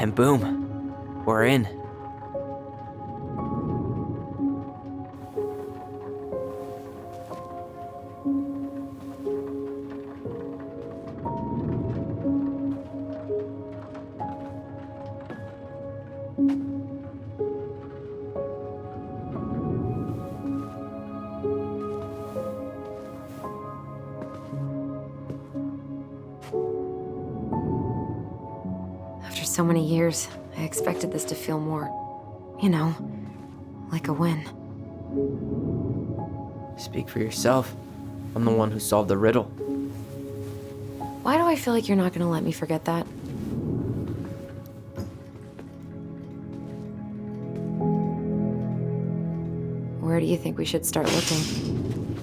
And boom, we're in. After so many years, I expected this to feel more, you know, like a win. Speak for yourself. I'm the one who solved the riddle. Why do I feel like you're not gonna let me forget that? Where do you think we should start looking?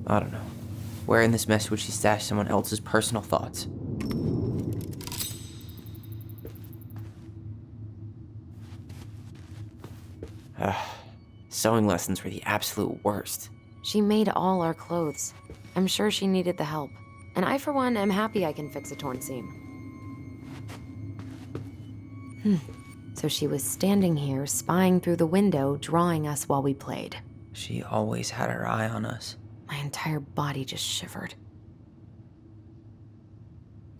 I don't know. Where in this mess would she stash someone else's personal thoughts? Sewing lessons were the absolute worst. She made all our clothes. I'm sure she needed the help. And I, for one, am happy I can fix a torn seam. So she was standing here, spying through the window, drawing us while we played. She always had her eye on us. My entire body just shivered.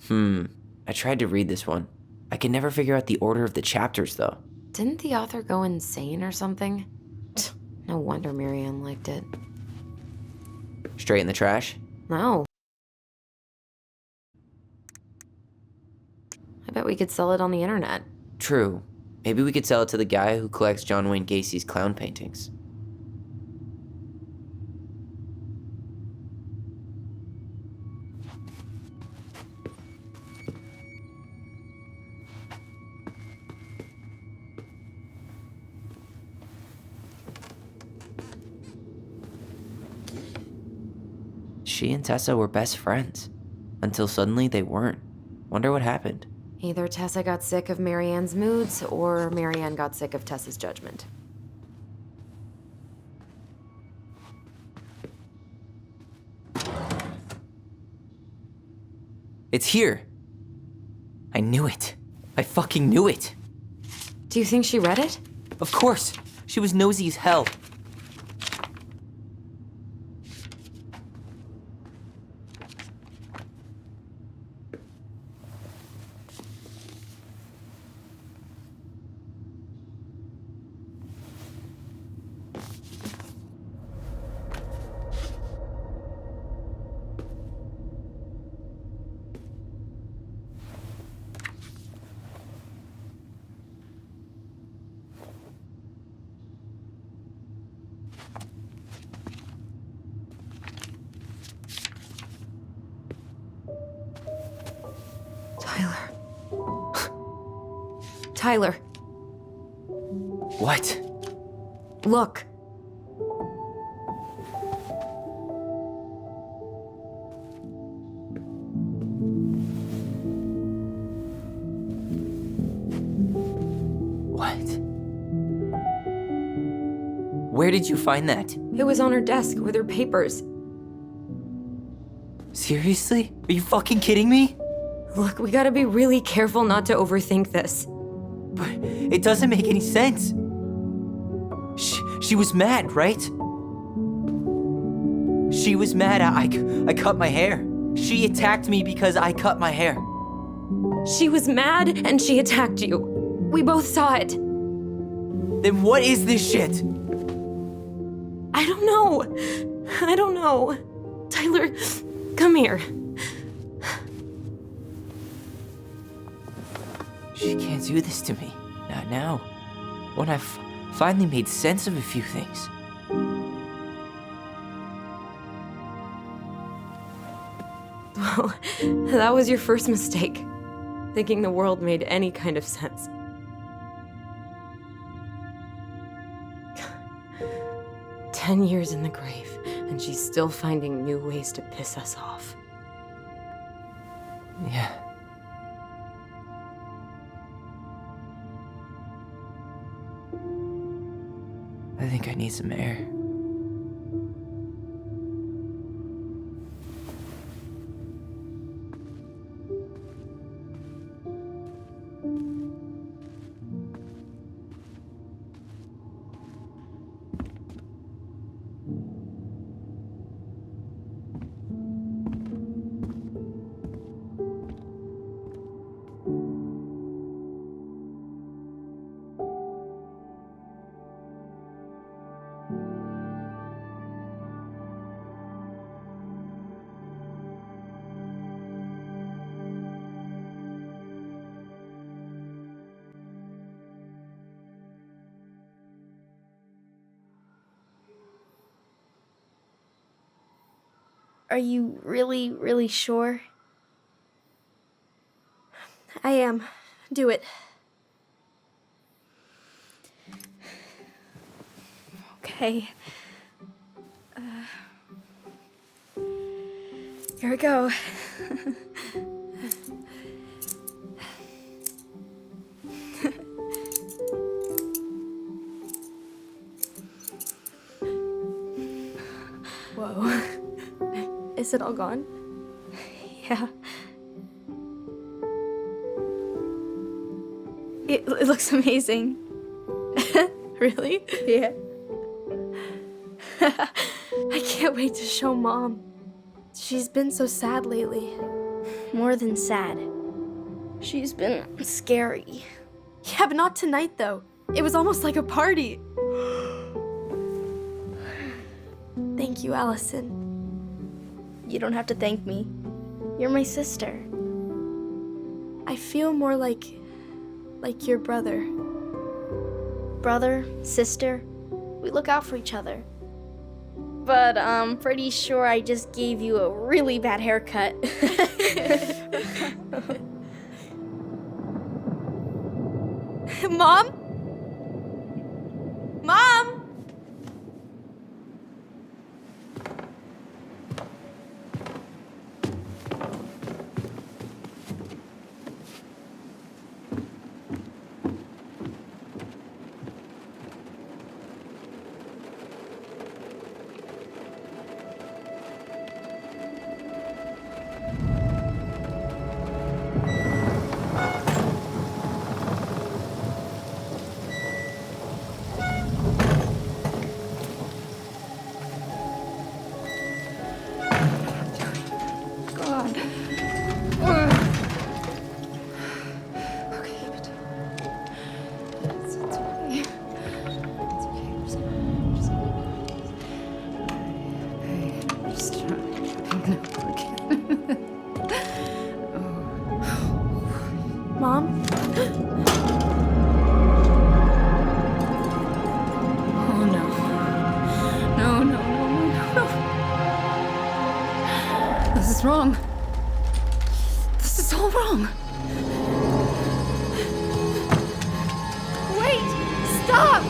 I tried to read this one. I could never figure out the order of the chapters, though. Didn't the author go insane or something? No wonder Marianne liked it. Straight in the trash? No. I bet we could sell it on the internet. True. Maybe we could sell it to the guy who collects John Wayne Gacy's clown paintings. She and Tessa were best friends, until suddenly they weren't. Wonder what happened. Either Tessa got sick of Marianne's moods, or Marianne got sick of Tessa's judgment. It's here! I knew it. I fucking knew it! Do you think she read it? Of course! She was nosy as hell. Tyler. What? Look. What? Where did you find that? It was on her desk with her papers. Seriously? Are you fucking kidding me? Look, we gotta be really careful not to overthink this. But it doesn't make any sense. She was mad, right? She was mad I cut my hair. She attacked me because I cut my hair. She was mad and she attacked you. We both saw it. Then what is this shit? I don't know. Tyler, come here. She can't do this to me. Not now. When I've finally made sense of a few things. Well, that was your first mistake. Thinking the world made any kind of sense. "10 years in the grave, and she's still finding new ways to piss us off." Yeah. I think I need some air. Are you really, really sure? I am. Do it. Okay. Here we go. Whoa. Is it all gone? Yeah. It looks amazing. Really? Yeah. I can't wait to show Mom. She's been so sad lately. More than sad. She's been scary. Yeah, but not tonight, though. It was almost like a party. Thank you, Alyson. You don't have to thank me. You're my sister. I feel more like your brother. Brother, sister, we look out for each other. But I'm pretty sure I just gave you a really bad haircut. Mom? Mom! Mom? Oh no. No, no, no, no, no. This is wrong. This is all wrong. Wait! Stop!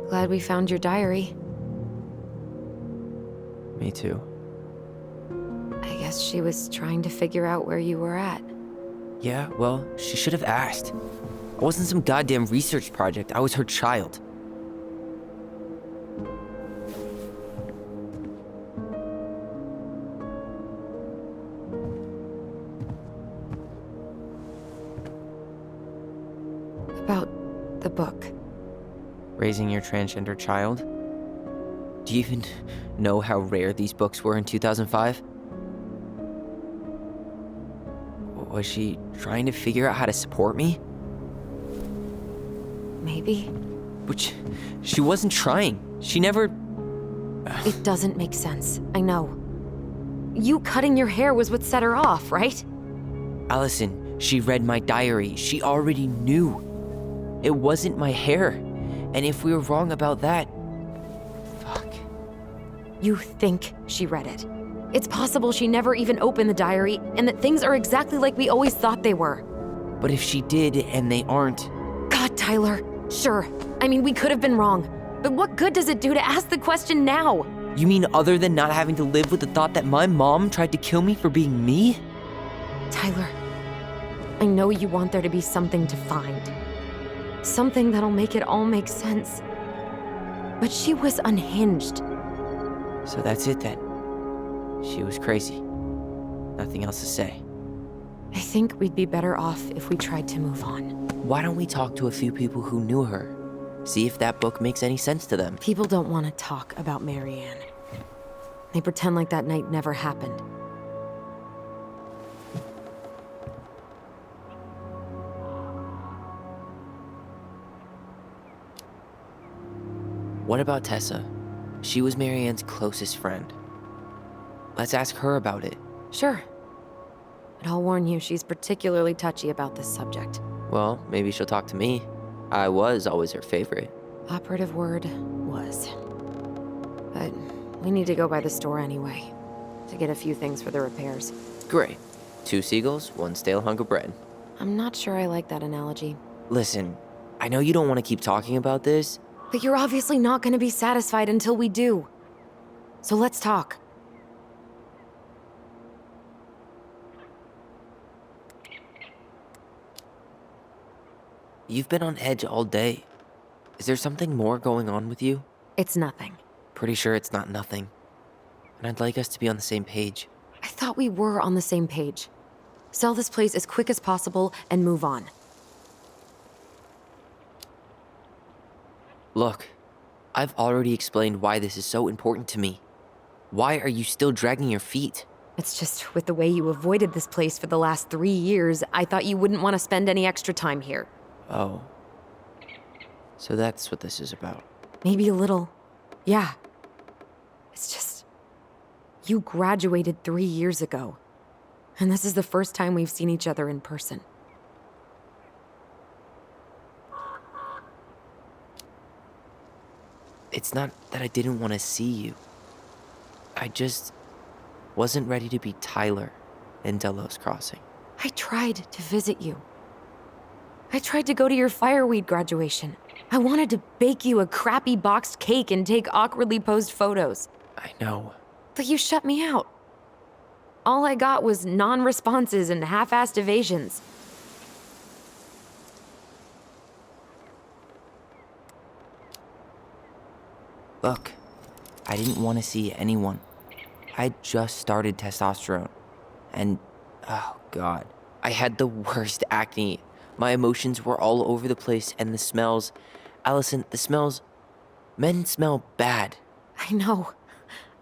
Glad we found your diary. Me too. I guess she was trying to figure out where you were at. Yeah, well, she should have asked. I wasn't some goddamn research project. I was her child. About the book. Raising your transgender child? Do you even know how rare these books were in 2005? Was she trying to figure out how to support me? Maybe. But she wasn't trying. She never... It doesn't make sense. I know. You cutting your hair was what set her off, right? Alyson, she read my diary. She already knew. It wasn't my hair. And if we were wrong about that... Fuck. You think she read it. It's possible she never even opened the diary, and that things are exactly like we always thought they were. But if she did, and they aren't... God, Tyler. Sure. I mean, we could have been wrong. But what good does it do to ask the question now? You mean other than not having to live with the thought that my mom tried to kill me for being me? Tyler, I know you want there to be something to find. Something that'll make it all make sense. But she was unhinged. So that's it then. She was crazy. Nothing else to say. I think we'd be better off if we tried to move on. Why don't we talk to a few people who knew her? See if that book makes any sense to them. People don't want to talk about Marianne. They pretend like that night never happened. What about Tessa? She was Marianne's closest friend. Let's ask her about it. Sure. But I'll warn you, she's particularly touchy about this subject. Well, maybe she'll talk to me. I was always her favorite. Operative word was. But we need to go by the store anyway, to get a few things for the repairs. Great. 2 seagulls, 1 stale hunk of bread. I'm not sure I like that analogy. Listen, I know you don't want to keep talking about this. But you're obviously not going to be satisfied until we do. So let's talk. You've been on edge all day. Is there something more going on with you? It's nothing. Pretty sure it's not nothing. And I'd like us to be on the same page. I thought we were on the same page. Sell this place as quick as possible and move on. Look, I've already explained why this is so important to me. Why are you still dragging your feet? It's just with the way you avoided this place for the last 3 years, I thought you wouldn't want to spend any extra time here. Oh. So that's what this is about. Maybe a little. Yeah. It's just... You graduated 3 years ago. And this is the first time we've seen each other in person. It's not that I didn't want to see you. I just wasn't ready to be Tyler in Delos Crossing. I tried to visit you. I tried to go to your fireweed graduation. I wanted to bake you a crappy boxed cake and take awkwardly posed photos. I know. But you shut me out. All I got was non-responses and half-assed evasions. Look, I didn't want to see anyone. I just started testosterone. And, oh God, I had the worst acne. My emotions were all over the place, and the smells... Alyson, the smells... Men smell bad. I know.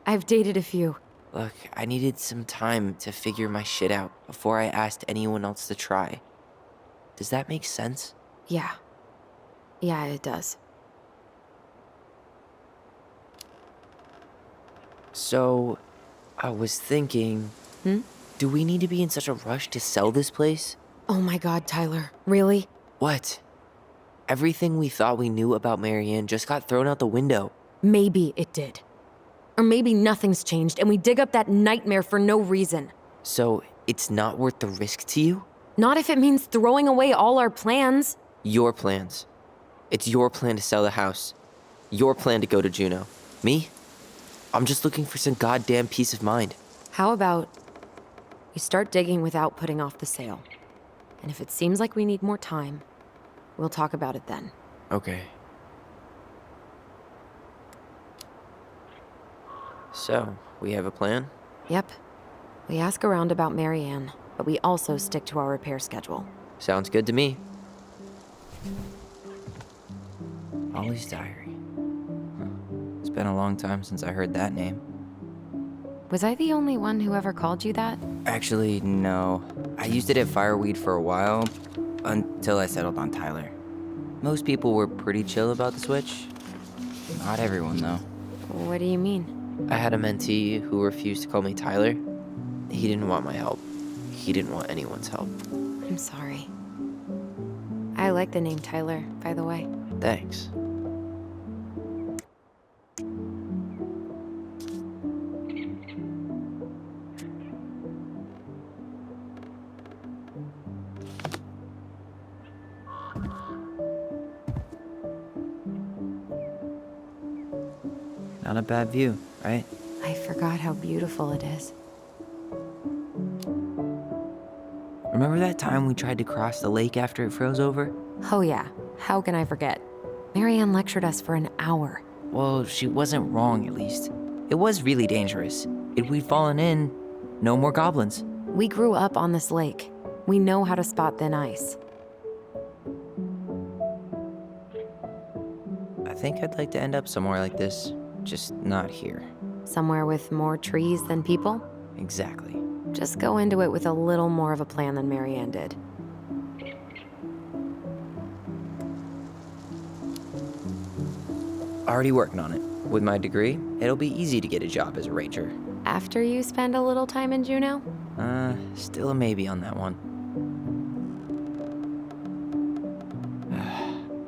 I've dated a few. Look, I needed some time to figure my shit out before I asked anyone else to try. Does that make sense? Yeah. Yeah, it does. So, I was thinking... Do we need to be in such a rush to sell this place? Oh my God, Tyler. Really? What? Everything we thought we knew about Marianne just got thrown out the window. Maybe it did. Or maybe nothing's changed and we dig up that nightmare for no reason. So, it's not worth the risk to you? Not if it means throwing away all our plans. Your plans. It's your plan to sell the house. Your plan to go to Juneau. Me? I'm just looking for some goddamn peace of mind. How about we start digging without putting off the sale? And if it seems like we need more time, we'll talk about it then. Okay. So, we have a plan? Yep. We ask around about Marianne, but we also stick to our repair schedule. Sounds good to me. Ollie's diary. It's been a long time since I heard that name. Was I the only one who ever called you that? Actually, no. I used it at Fireweed for a while, until I settled on Tyler. Most people were pretty chill about the switch. Not everyone, though. What do you mean? I had a mentee who refused to call me Tyler. He didn't want my help. He didn't want anyone's help. I'm sorry. I like the name Tyler, by the way. Thanks. Not a bad view, right? I forgot how beautiful it is. Remember that time we tried to cross the lake after it froze over? Oh yeah, how can I forget? Marianne lectured us for an hour. Well, she wasn't wrong, at least. It was really dangerous. If we'd fallen in, no more goblins. We grew up on this lake. We know how to spot thin ice. I think I'd like to end up somewhere like this, just not here. Somewhere with more trees than people? Exactly. Just go into it with a little more of a plan than Marianne did. Already working on it. With my degree, it'll be easy to get a job as a ranger. After you spend a little time in Juneau? Still a maybe on that one.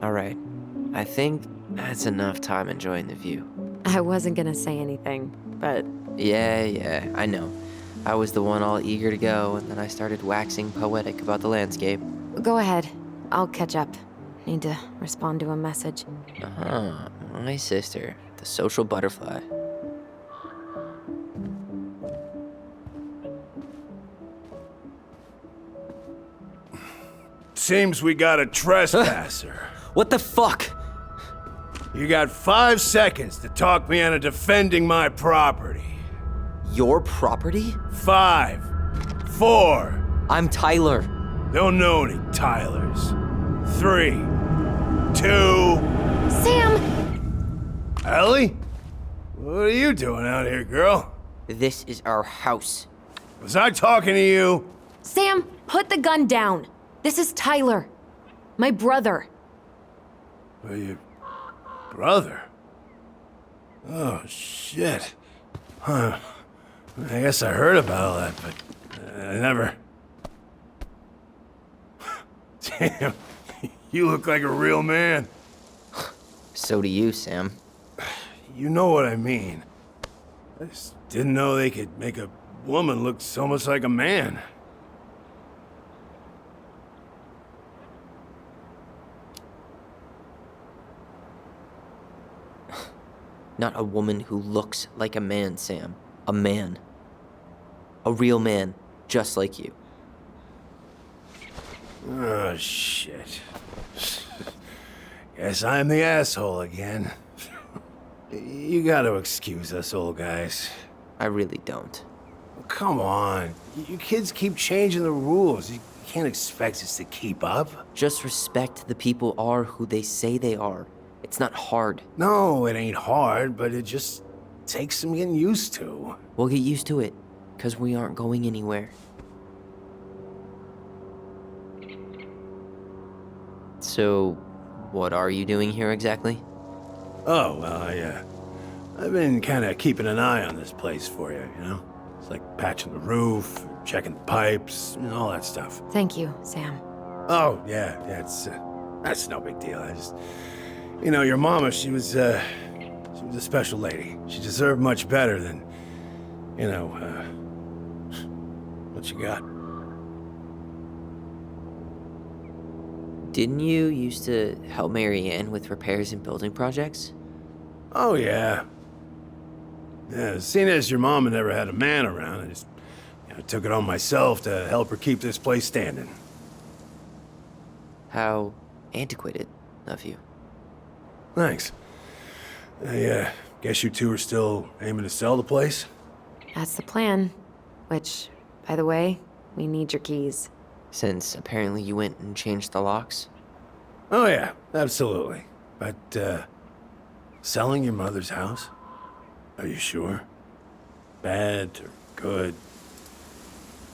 All right. I think that's enough time enjoying the view. I wasn't gonna say anything, but Yeah, I know. I was the one all eager to go, and then I started waxing poetic about the landscape. go ahead. I'll catch up. Need to respond to a message. My sister, the social butterfly. Seems we got a trespasser. What the fuck? You got 5 seconds to talk me into defending my property. Your property? 5, 4, I'm Tyler. don't know any Tylers. 3, 2, Sam! Ellie? What are you doing out here, girl? This is our house. Was I talking to you? Sam, put the gun down. This is Tyler. My brother. Well, your brother? Oh, shit. Huh. I guess I heard about all that, but I never... Damn, you look like a real man. So do you, Sam. You know what I mean. I just didn't know they could make a woman look so much like a man. Not a woman who looks like a man, Sam. A man. A real man, just like you. Oh, shit. Guess I'm the asshole again. You gotta excuse us old guys. I really don't. Come on. You kids keep changing the rules. You can't expect us to keep up. Just respect the people are who they say they are. It's not hard. No, it ain't hard, but it just takes some getting used to. We'll get used to it, because we aren't going anywhere. So, what are you doing here exactly? Oh, well, I've been kind of keeping an eye on this place for you, you know? It's like patching the roof, checking the pipes, and all that stuff. Thank you, Sam. Oh, yeah, that's no big deal. I just, you know, your mama, she was a special lady. She deserved much better than, you know, what you got. Didn't you used to help Mary Ann with repairs and building projects? Oh, yeah. Yeah, seeing as your mama never had a man around, I just took it on myself to help her keep this place standing. How antiquated of you. Thanks. I guess you two are still aiming to sell the place? That's the plan. Which, by the way, we need your keys. Since apparently you went and changed the locks? Oh, yeah, absolutely. But, selling your mother's house? Are you sure? Bad or good?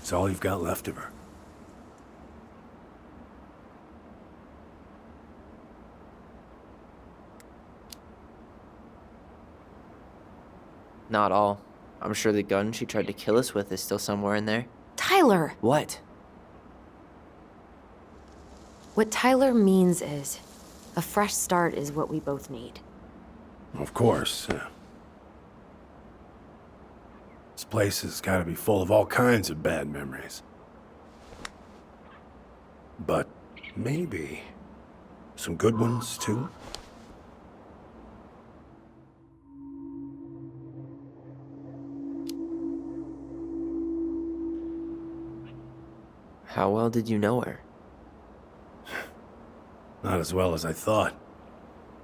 It's all you've got left of her. Not all. I'm sure the gun she tried to kill us with is still somewhere in there. Tyler! What? What Tyler means is, a fresh start is what we both need. Of course. This place has got to be full of all kinds of bad memories. But maybe some good ones, too? How well did you know her? Not as well as I thought.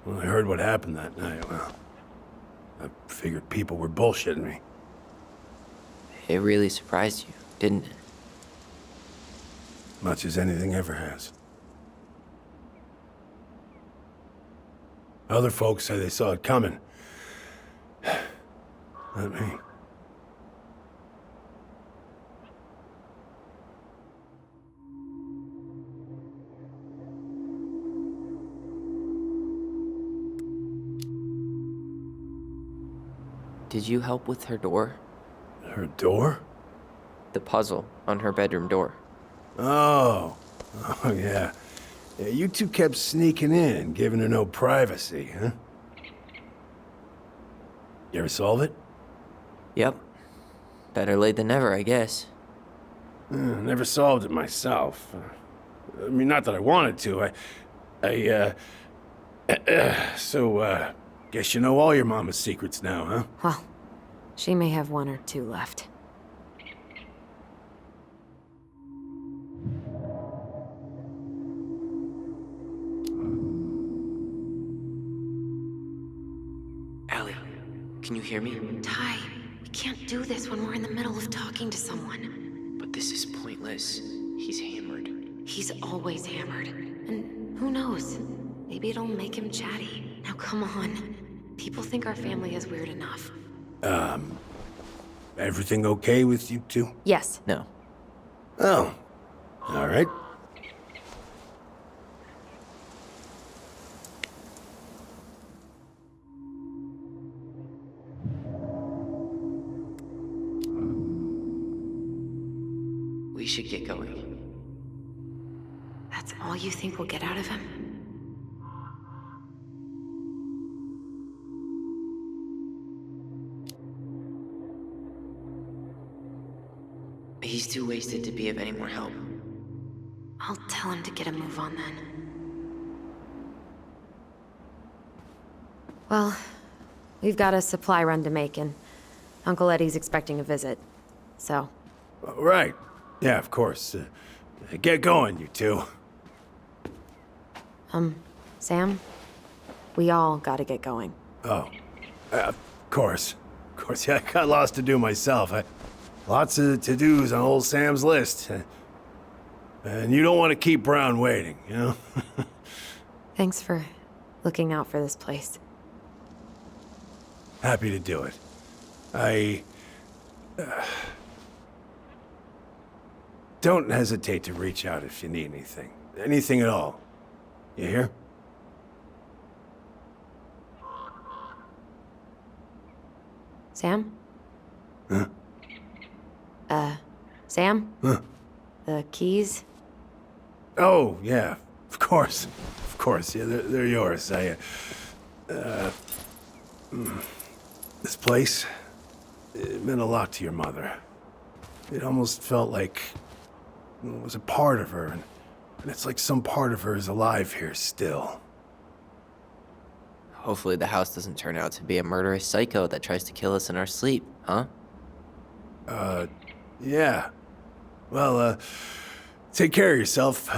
When I heard what happened that night, well, I figured people were bullshitting me. It really surprised you, didn't it? Much as anything ever has. Other folks say they saw it coming. Not me. Did you help with her door? Her door? The puzzle on her bedroom door. Oh. Oh, yeah. Yeah, you two kept sneaking in, giving her no privacy, huh? You ever solve it? Yep. Better late than never, I guess. Never solved it myself. I mean, not that I wanted to. So, guess you know all your mama's secrets now, huh? Well, she may have one or two left. Allie, can you hear me? Ty, we can't do this when we're in the middle of talking to someone. But this is pointless. He's hammered. He's always hammered. And who knows? Maybe it'll make him chatty. Now come on. People think our family is weird enough. Everything okay with you two? Yes. No. Oh. All right. We should get going. That's all you think we'll get out of him? He's too wasted to be of any more help. I'll tell him to get a move on then. Well, we've got a supply run to make, and Uncle Eddie's expecting a visit. So, Right. Yeah, of course. Get going, you two. Sam, we all gotta get going. Oh. Of course. Of course, yeah, I got lots to do myself. Lots of to-dos on old Sam's list. And you don't want to keep Brown waiting, you know? Thanks for looking out for this place. Happy to do it. Don't hesitate to reach out if you need anything. Anything at all. You hear? Sam? Huh? Sam? Huh? The keys? Oh, yeah. Of course. Of course. Yeah, they're yours. This place, it meant a lot to your mother. It almost felt like it was a part of her, and it's like some part of her is alive here still. Hopefully the house doesn't turn out to be a murderous psycho that tries to kill us in our sleep, huh? Yeah. Well, take care of yourself,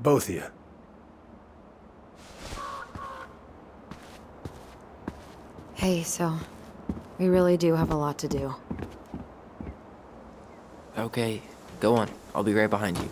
both of you. Hey, so we really do have a lot to do. Okay, go on. I'll be right behind you.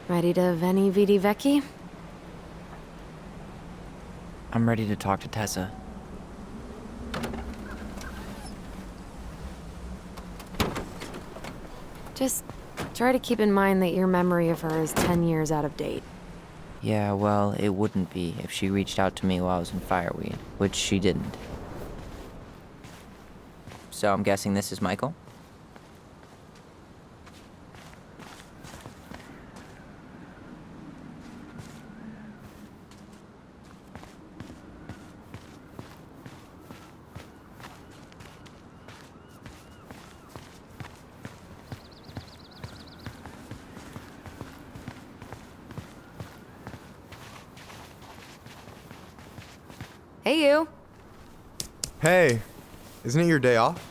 Ready to Veni Vidi Vici? I'm ready to talk to Tessa. Just Try to keep in mind that your memory of her is 10 years out of date. Yeah, well, it wouldn't be if she reached out to me while I was in Fireweed, which she didn't. So I'm guessing this is Michael? Hey, you. Hey, isn't it your day off?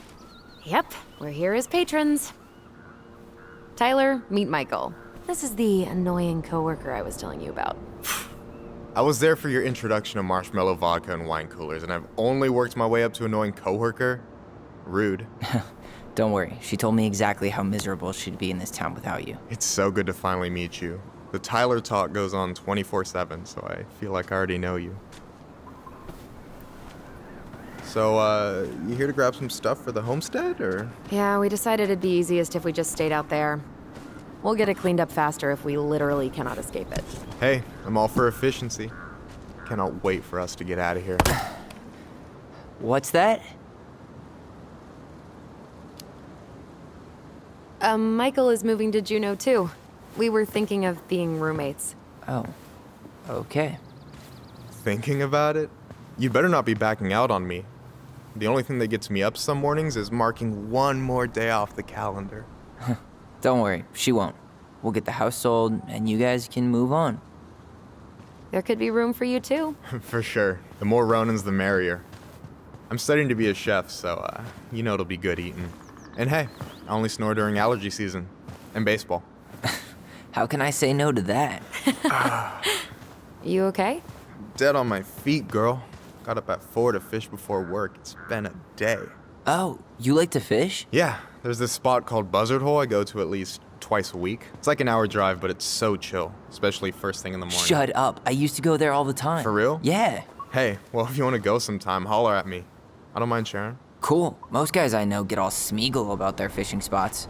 Yep, we're here as patrons. Tyler, meet Michael. This is the annoying coworker I was telling you about. I was there for your introduction to marshmallow vodka and wine coolers, and I've only worked my way up to annoying coworker. Rude. Don't worry, she told me exactly how miserable she'd be in this town without you. It's so good to finally meet you. The Tyler talk goes on 24/7, so I feel like I already know you. So, you here to grab some stuff for the homestead, or? Yeah, we decided it'd be easiest if we just stayed out there. We'll get it cleaned up faster if we literally cannot escape it. Hey, I'm all for efficiency. Cannot wait for us to get out of here. What's that? Michael is moving to Juneau too. We were thinking of being roommates. Oh, okay. Thinking about it? You better not be backing out on me. The only thing that gets me up some mornings is marking one more day off the calendar. Don't worry, she won't. We'll get the house sold, and you guys can move on. There could be room for you too. For sure. The more Ronans, the merrier. I'm studying to be a chef, so, you know it'll be good eating. And hey, I only snore during allergy season. And baseball. How can I say no to that? You okay? Dead on my feet, girl. Got up at 4 to fish before work. It's been a day. Oh, you like to fish? Yeah, there's this spot called Buzzard Hole I go to at least twice a week. It's like an hour drive, but it's so chill, especially first thing in the morning. Shut up. I used to go there all the time. For real? Yeah. Hey, well, if you want to go sometime, holler at me. I don't mind sharing. Cool. Most guys I know get all Smeagol about their fishing spots.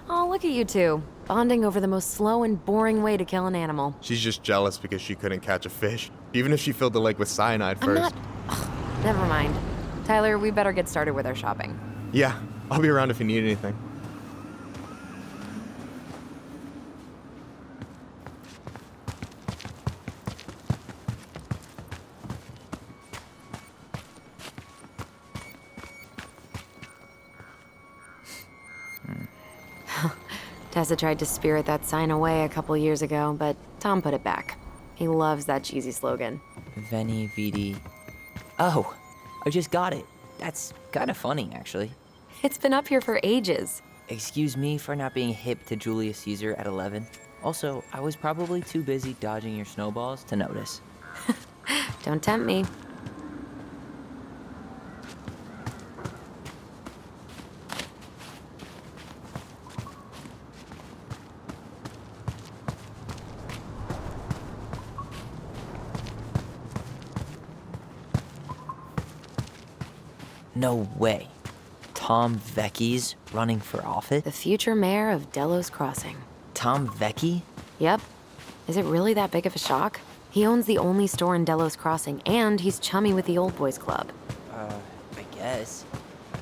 Oh, look at you two. Bonding over the most slow and boring way to kill an animal. She's just jealous because she couldn't catch a fish, even if she filled the lake with cyanide I'm first. not... Ugh, never mind. Tyler, we better get started with our shopping. Yeah, I'll be around if you need anything. Tessa tried to spirit that sign away a couple years ago, but Tom put it back. He loves that cheesy slogan. Veni Vidi. Oh, I just got it. That's kind of funny, actually. It's been up here for ages. Excuse me for not being hip to Julius Caesar at 11. Also, I was probably too busy dodging your snowballs to notice. Don't tempt me. No way. Tom Vecchi's running for office? The future mayor of Delos Crossing. Tom Vecchi? Yep. Is it really that big of a shock? He owns the only store in Delos Crossing, and he's chummy with the Old Boys Club. I guess.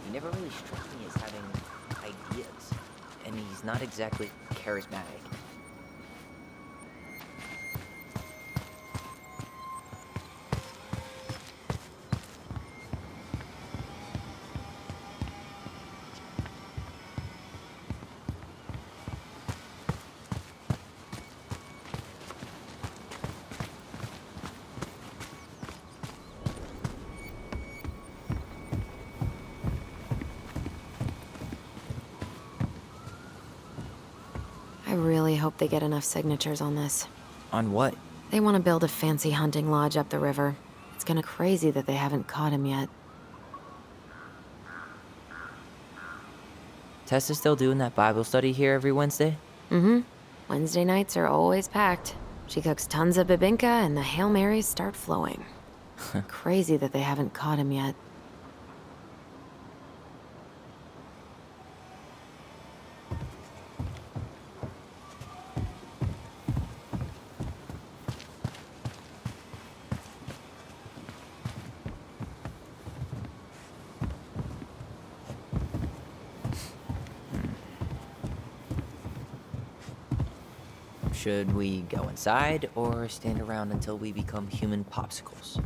He never really struck me as having ideas. And he's not exactly charismatic. I really hope they get enough signatures on this. On what? They want to build a fancy hunting lodge up the river. It's kinda crazy that they haven't caught him yet. Tessa's still doing that Bible study here every Wednesday? Mm-hmm. Wednesday nights are always packed. She cooks tons of bibinka and the Hail Marys start flowing. Crazy that they haven't caught him yet. Should we go inside or stand around until we become human popsicles?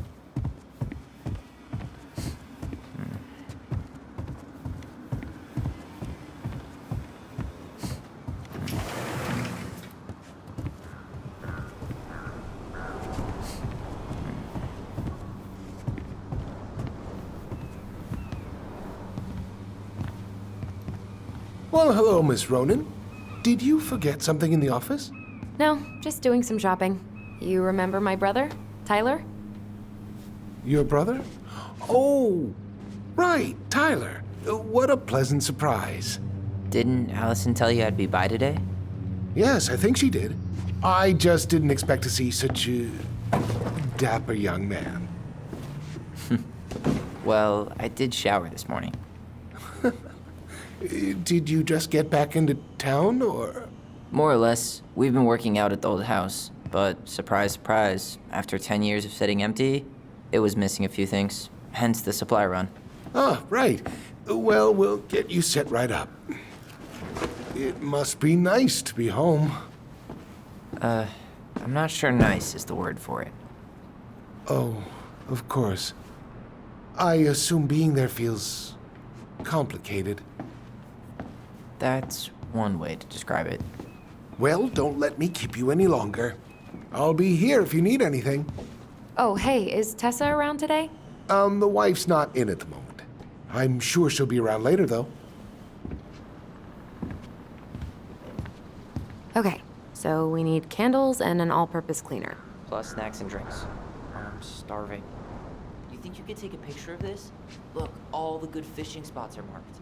Well, hello, Miss Ronan. Did you forget something in the office? No, just doing some shopping. You remember my brother, Tyler? Your brother? Oh, right, Tyler. What a pleasant surprise. Didn't Alyson tell you I'd be by today? Yes, I think she did. I just didn't expect to see such a dapper young man. Well, I did shower this morning. Did you just get back into town, or? More or less. We've been working out at the old house, but surprise, surprise, after 10 years of sitting empty, it was missing a few things, hence the supply run. Ah, right. Well, we'll get you set right up. It must be nice to be home. I'm not sure nice is the word for it. Oh, of course. I assume being there feels complicated. That's one way to describe it. Well, don't let me keep you any longer. I'll be here if you need anything. Oh, hey, is Tessa around today? The wife's not in at the moment. I'm sure she'll be around later, though. Okay, so we need candles and an all-purpose cleaner. Plus snacks and drinks. I'm starving. You think you could take a picture of this? Look, all the good fishing spots are marked.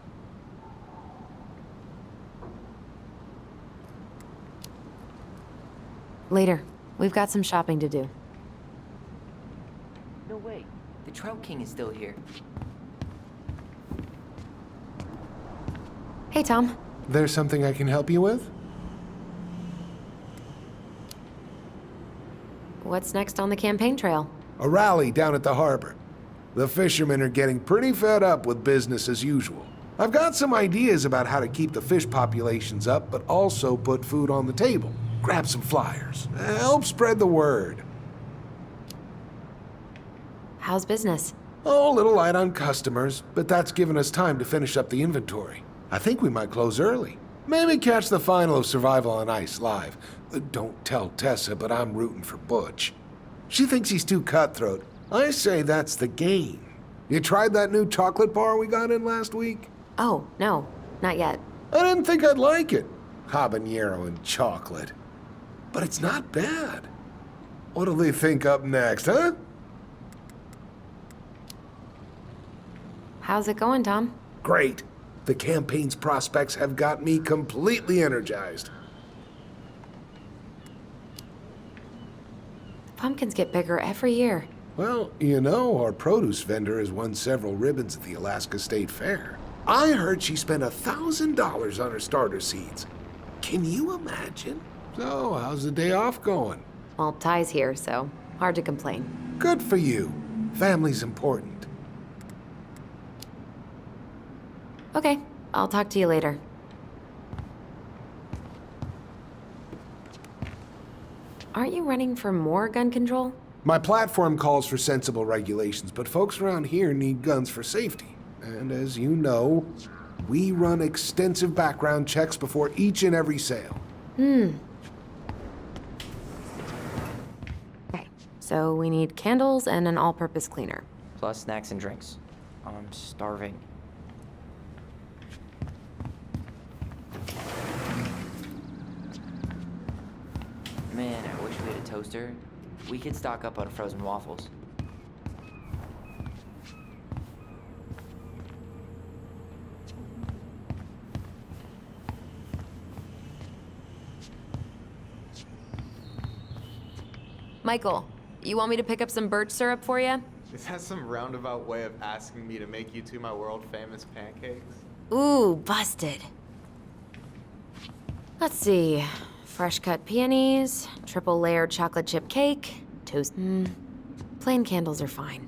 Later. We've got some shopping to do. No way. The Trout King is still here. Hey, Tom. There's something I can help you with? What's next on the campaign trail? A rally down at the harbor. The fishermen are getting pretty fed up with business as usual. I've got some ideas about how to keep the fish populations up, but also put food on the table. Grab some flyers. Help spread the word. How's business? Oh, a little light on customers, but that's given us time to finish up the inventory. I think we might close early. Maybe catch the final of Survival on Ice live. Don't tell Tessa, but I'm rooting for Butch. She thinks he's too cutthroat. I say that's the game. You tried that new chocolate bar we got in last week? Oh, no, not yet. I didn't think I'd like it. Habanero and chocolate. But it's not bad. What'll they think up next, huh? How's it going, Tom? Great. The campaign's prospects have got me completely energized. Pumpkins get bigger every year. Well, you know, our produce vendor has won several ribbons at the Alaska State Fair. I heard she spent $1,000 on her starter seeds. Can you imagine? So, how's the day off going? Well, Ty's here, so hard to complain. Good for you. Family's important. Okay, I'll talk to you later. Aren't you running for more gun control? My platform calls for sensible regulations, but folks around here need guns for safety. And as you know, we run extensive background checks before each and every sale. Okay, so we need candles and an all-purpose cleaner. Plus snacks and drinks. I'm starving. Man, I wish we had a toaster. We could stock up on frozen waffles. Michael, you want me to pick up some birch syrup for you? Is that some roundabout way of asking me to make you two my world-famous pancakes? Ooh, busted. Let's see. Fresh cut peonies, triple layered chocolate chip cake, toast. Plain candles are fine.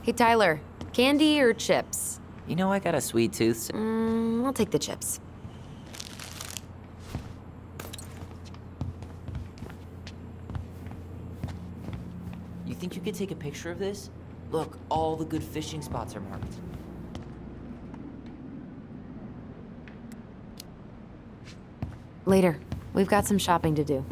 Hey, Tyler, candy or chips? You know I got a sweet tooth. I'll take the chips. You think you could take a picture of this? Look, all the good fishing spots are marked. Later. We've got some shopping to do.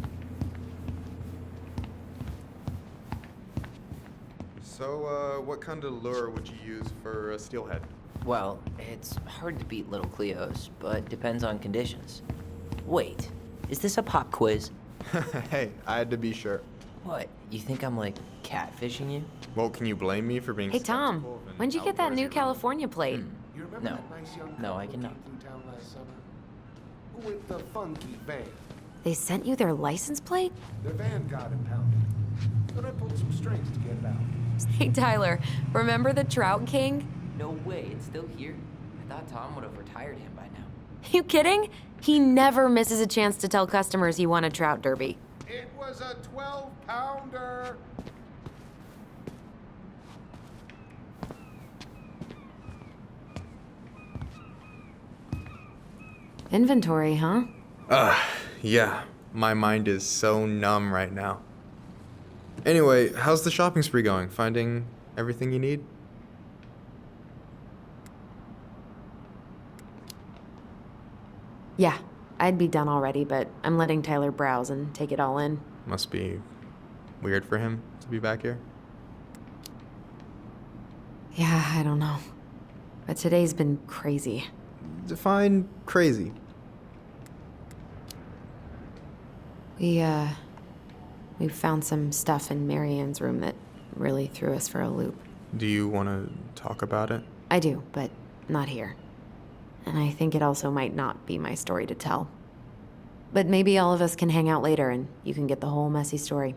So, what kind of lure would you use for a steelhead? Well, it's hard to beat little Cleo's, but depends on conditions. Wait, is this a pop quiz? Hey, I had to be sure. What, you think I'm like catfishing you? Well, can you blame me for being Hey, Tom, skeptical of an when'd you get that new outdoorsy California plate? You remember No. that nice young No, I couple cannot. who came through town last summer? With the funky van. They sent you their license plate? Their van got impounded. But I pulled some strings to get it out. Hey, Tyler, remember the Trout King? No way, it's still here? I thought Tom would have retired him by now. You kidding? He never misses a chance to tell customers he won a trout derby. It was a 12-pounder. Inventory, huh? Yeah. My mind is so numb right now. Anyway, how's the shopping spree going? Finding everything you need? Yeah, I'd be done already, but I'm letting Tyler browse and take it all in. Must be weird for him to be back here. Yeah, I don't know. But today's been crazy. Define crazy. We found some stuff in Marianne's room that really threw us for a loop. Do you want to talk about it? I do, but not here. And I think it also might not be my story to tell. But maybe all of us can hang out later and you can get the whole messy story.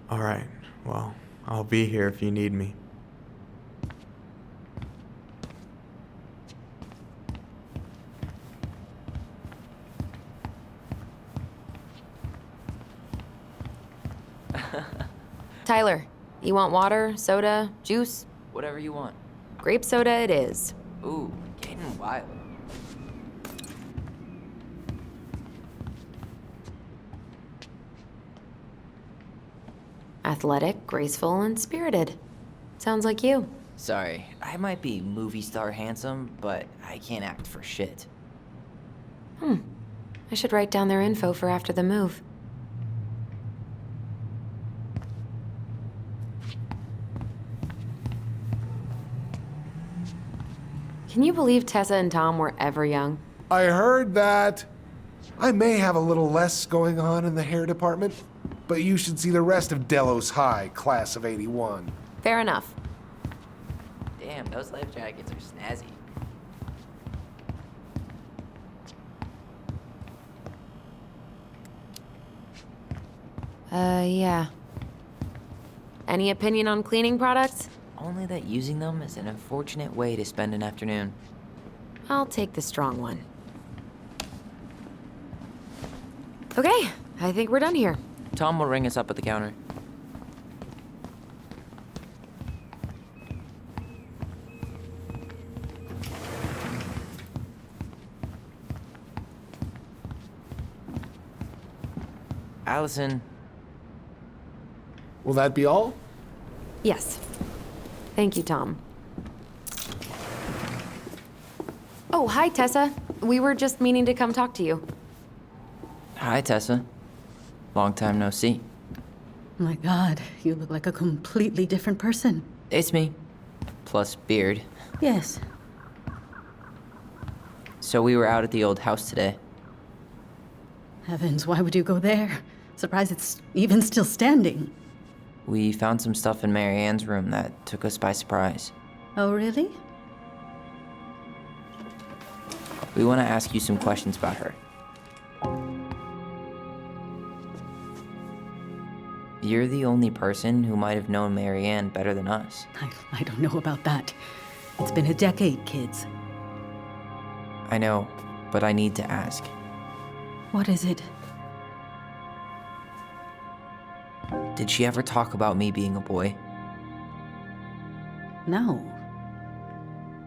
All right. Well, I'll be here if you need me. Tyler, you want water, soda, juice? Whatever you want. Grape soda it is. Ooh, getting wild. Athletic, graceful, and spirited. Sounds like you. Sorry, I might be movie star handsome, but I can't act for shit. I should write down their info for after the move. Can you believe Tessa and Tom were ever young? I heard that. I may have a little less going on in the hair department, but you should see the rest of Delos High, class of '81. Fair enough. Damn, those life jackets are snazzy. Yeah. Any opinion on cleaning products? Only that using them is an unfortunate way to spend an afternoon. I'll take the strong one. Okay, I think we're done here. Tom will ring us up at the counter. Alyson, Will that be all? Yes. Thank you, Tom. Oh, hi, Tessa. We were just meaning to come talk to you. hi Tessa. Long time no see. My God, you look like a completely different person. It's me. Plus beard. Yes. So we were out at the old house today. Heavens, why would you go there? Surprised it's even still standing. We found some stuff in Mary Ann's room that took us by surprise. Oh, really? We want to ask you some questions about her. You're the only person who might have known Mary Ann better than us. I don't know about that. It's been a decade, kids. I know, but I need to ask. What is it? Did she ever talk about me being a boy? No.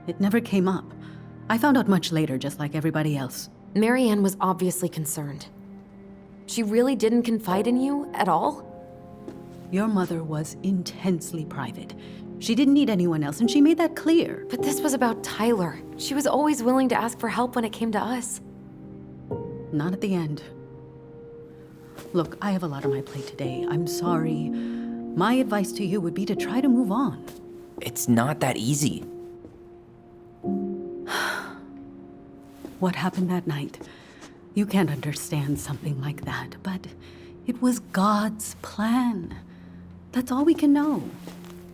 It never came up. I found out much later, just like everybody else. Marianne was obviously concerned. She really didn't confide in you at all? Your mother was intensely private. She didn't need anyone else, and she made that clear. But this was about Tyler. She was always willing to ask for help when it came to us. Not at the end. Look, I have a lot on my plate today. I'm sorry. My advice to you would be to try to move on. It's not that easy. What happened that night? You can't understand something like that, but it was God's plan. That's all we can know.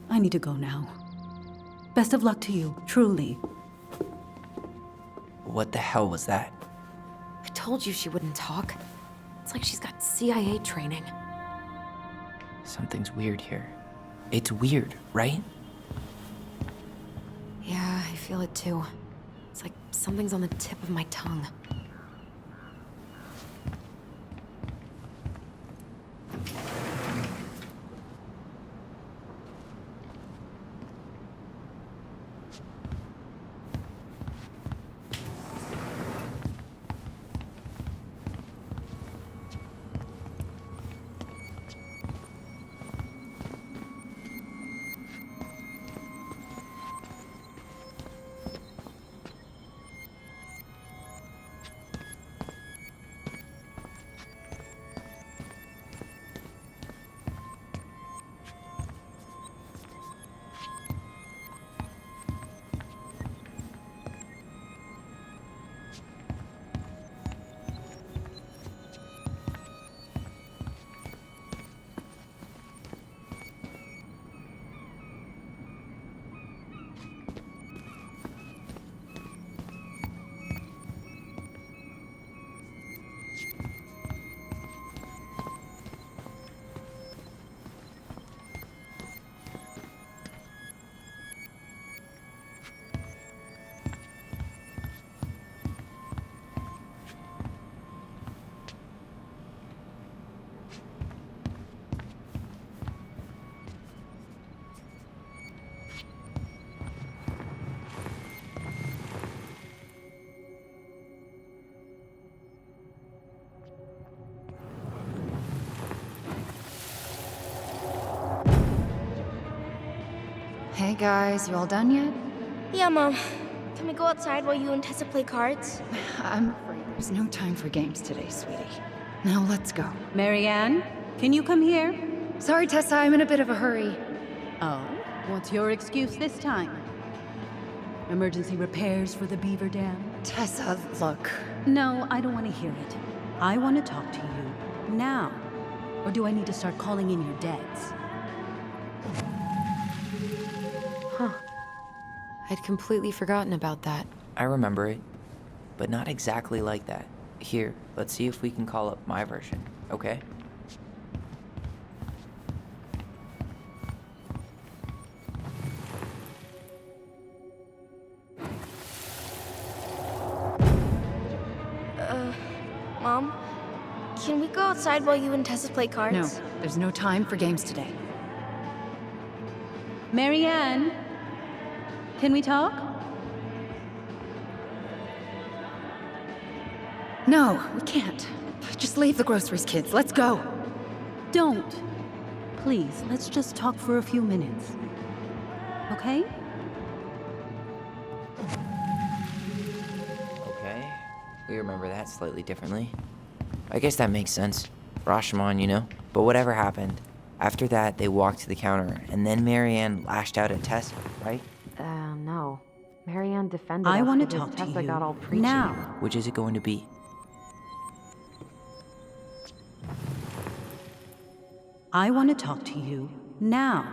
I need to go now. Best of luck to you, truly. What the hell was that? I told you she wouldn't talk. It's like she's got CIA training. Something's weird here. It's weird, right? Yeah, I feel it too. It's like something's on the tip of my tongue. Hey guys, you all done yet? Yeah, Mom. Can we go outside while you and Tessa play cards? I'm afraid there's no time for games today, sweetie. Now let's go. Marianne, can you come here? Sorry, Tessa, I'm in a bit of a hurry. Oh, what's your excuse this time? Emergency repairs for the beaver dam? Tessa, look. No, I don't want to hear it. I want to talk to you now. Or do I need to start calling in your debts? Huh. I'd completely forgotten about that. I remember it, but not exactly like that. Here, let's see if we can call up my version, okay? Mom? Can we go outside while you and Tessa play cards? No, there's no time for games today. Marianne, can we talk? No, we can't. Just leave the groceries, kids. Let's go. Don't. Please, let's just talk for a few minutes. Okay? Okay, we remember that slightly differently. I guess that makes sense. Rashomon, you know? But whatever happened, after that, they walked to the counter, and then Marianne lashed out at Tessa, right? No. Marianne defended I us want to because talk to Tessa you got all preachy. now. Which is it going to be? I want to talk to you now.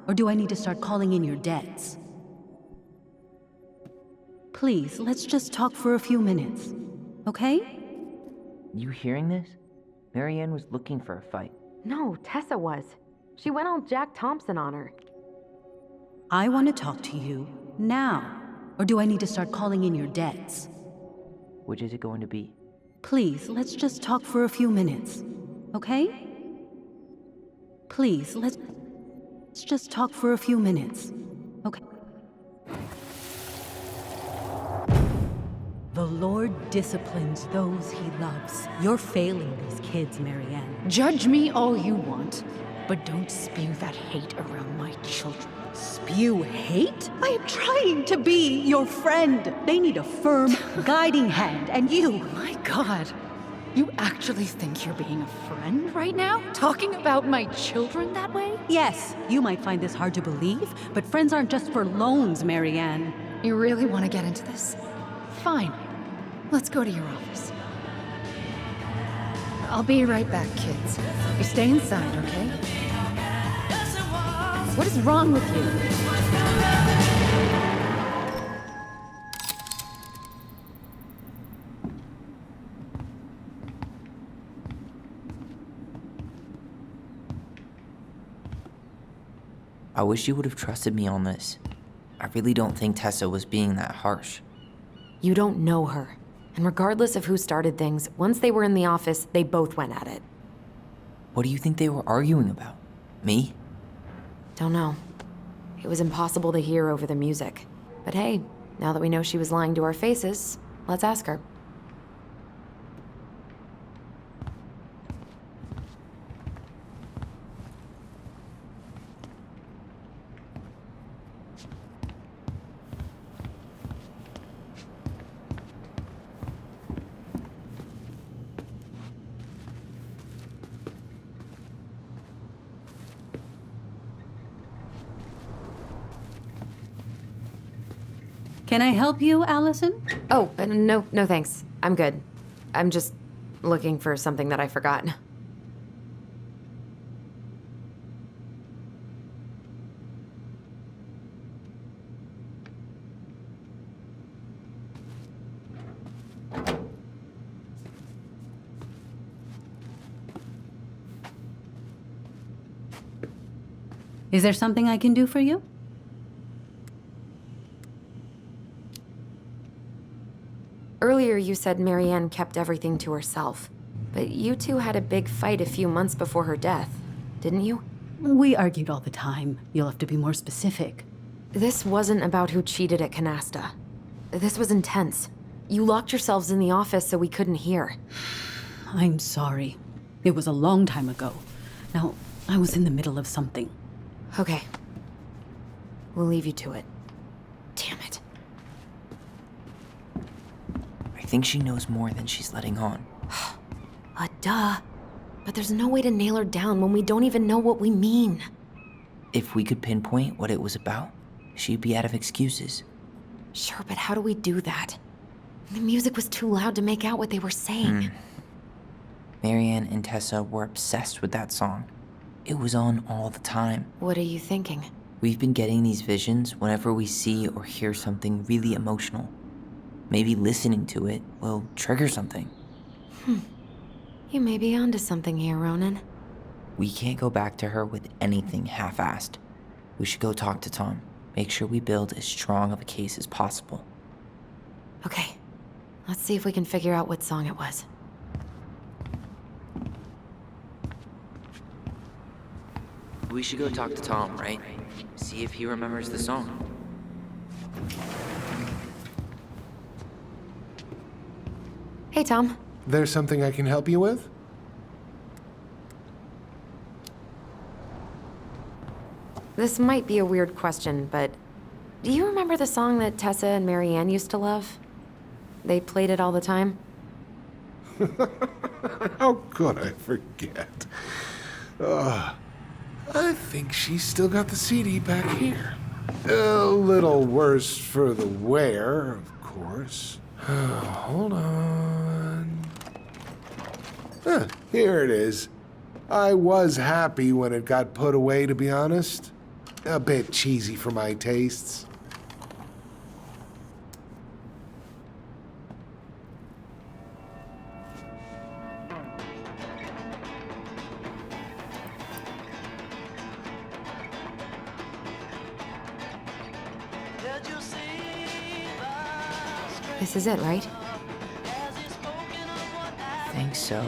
Or do I need to start calling in your debts? Please, let's just talk for a few minutes. Okay? You hearing this? Marianne was looking for a fight. No, Tessa was. She went all Jack Thompson on her. I want to talk to you now. Or do I need to start calling in your debts? Which is it going to be? Please, let's just talk for a few minutes. Okay? Please, let's just talk for a few minutes. Okay? The Lord disciplines those he loves. You're failing these kids, Marianne. Judge me all you want, but don't spew that hate around my children. Spew hate? I am trying to be your friend. They need a firm, guiding hand, and you... My God, you actually think you're being a friend right now? Talking about my children that way? Yes, you might find this hard to believe, but friends aren't just for loans, Marianne. You really want to get into this? Fine. Let's go to your office. I'll be right back, kids. You stay inside, okay? What is wrong with you? I wish you would have trusted me on this. I really don't think Tessa was being that harsh. You don't know her. And regardless of who started things, once they were in the office, they both went at it. What do you think they were arguing about? Me? Don't know. It was impossible to hear over the music. But hey, now that we know she was lying to our faces, let's ask her. Can I help you, Alyson? Oh, no thanks. I'm good. I'm just looking for something that I forgot. Is there something I can do for you? Earlier you said Marianne kept everything to herself. But you two had a big fight a few months before her death, didn't you? We argued all the time. You'll have to be more specific. This wasn't about who cheated at Canasta. This was intense. You locked yourselves in the office so we couldn't hear. I'm sorry. It was a long time ago. Now, I was in the middle of something. Okay. We'll leave you to it. Damn it. I think she knows more than she's letting on. Duh. But there's no way to nail her down when we don't even know what we mean. If we could pinpoint what it was about, she'd be out of excuses. Sure, but how do we do that? The music was too loud to make out what they were saying. Marianne and Tessa were obsessed with that song. It was on all the time. What are you thinking? We've been getting these visions whenever we see or hear something really emotional. Maybe listening to it will trigger something. You may be onto something here, Ronan. We can't go back to her with anything half-assed. We should go talk to Tom. Make sure we build as strong of a case as possible. Okay. Let's see if we can figure out what song it was. We should go talk to Tom, right? See if he remembers the song. Hey, Tom. There's something I can help you with? This might be a weird question, but do you remember the song that Tessa and Marianne used to love? They played it all the time. How could I forget? I think she's still got the CD back here. A little worse for the wear, of course. Hold on. Here it is. I was happy when it got put away, to be honest. A bit cheesy for my tastes. This is it, right? Think so.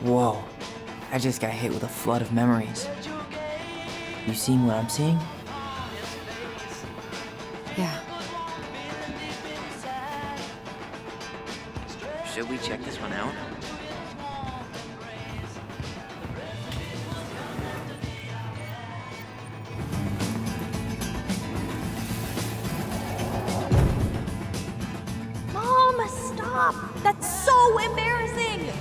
Whoa. I just got hit with a flood of memories. You seeing what I'm seeing? Yeah. Should we check this one out? Mom, stop! That's so embarrassing!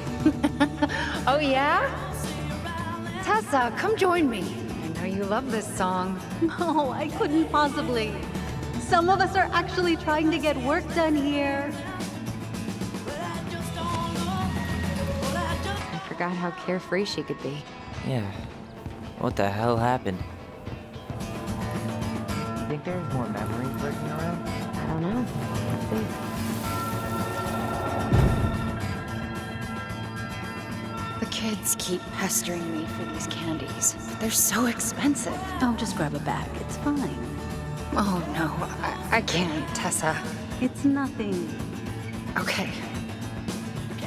Oh, yeah? Tessa, come join me. I know you love this song. No, I couldn't possibly. Some of us are actually trying to get work done here. I forgot how carefree she could be. Yeah. What the hell happened? You think there's more memories lurking around? I don't know. Let's see. The kids keep pestering me for these candies. They're so expensive. Oh, just grab a bag. It's fine. Oh, no, I can't, Tessa. It's nothing. Okay.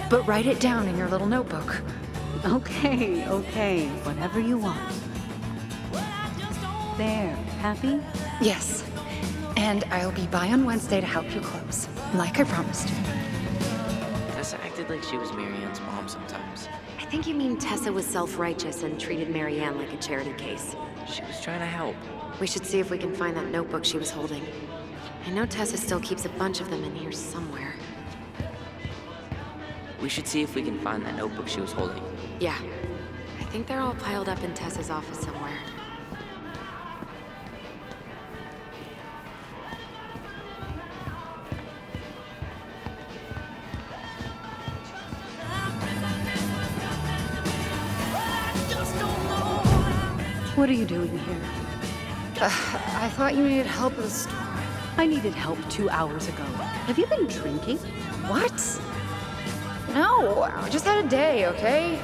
But write it down in your little notebook. Okay, okay. Whatever you want. There. Happy? Yes. And I'll be by on Wednesday to help you close, like I promised. Tessa acted like she was Marianne's mom sometimes. I think you mean Tessa was self-righteous and treated Marianne like a charity case. She was trying to help. We should see if we can find that notebook she was holding. I know Tessa still keeps a bunch of them in here somewhere. We should see if we can find that notebook she was holding. Yeah. I think they're all piled up in Tessa's office somewhere. What are you doing here? I thought you needed help at the store. I needed help 2 hours ago. Have you been drinking? What? No, I just had a day, okay?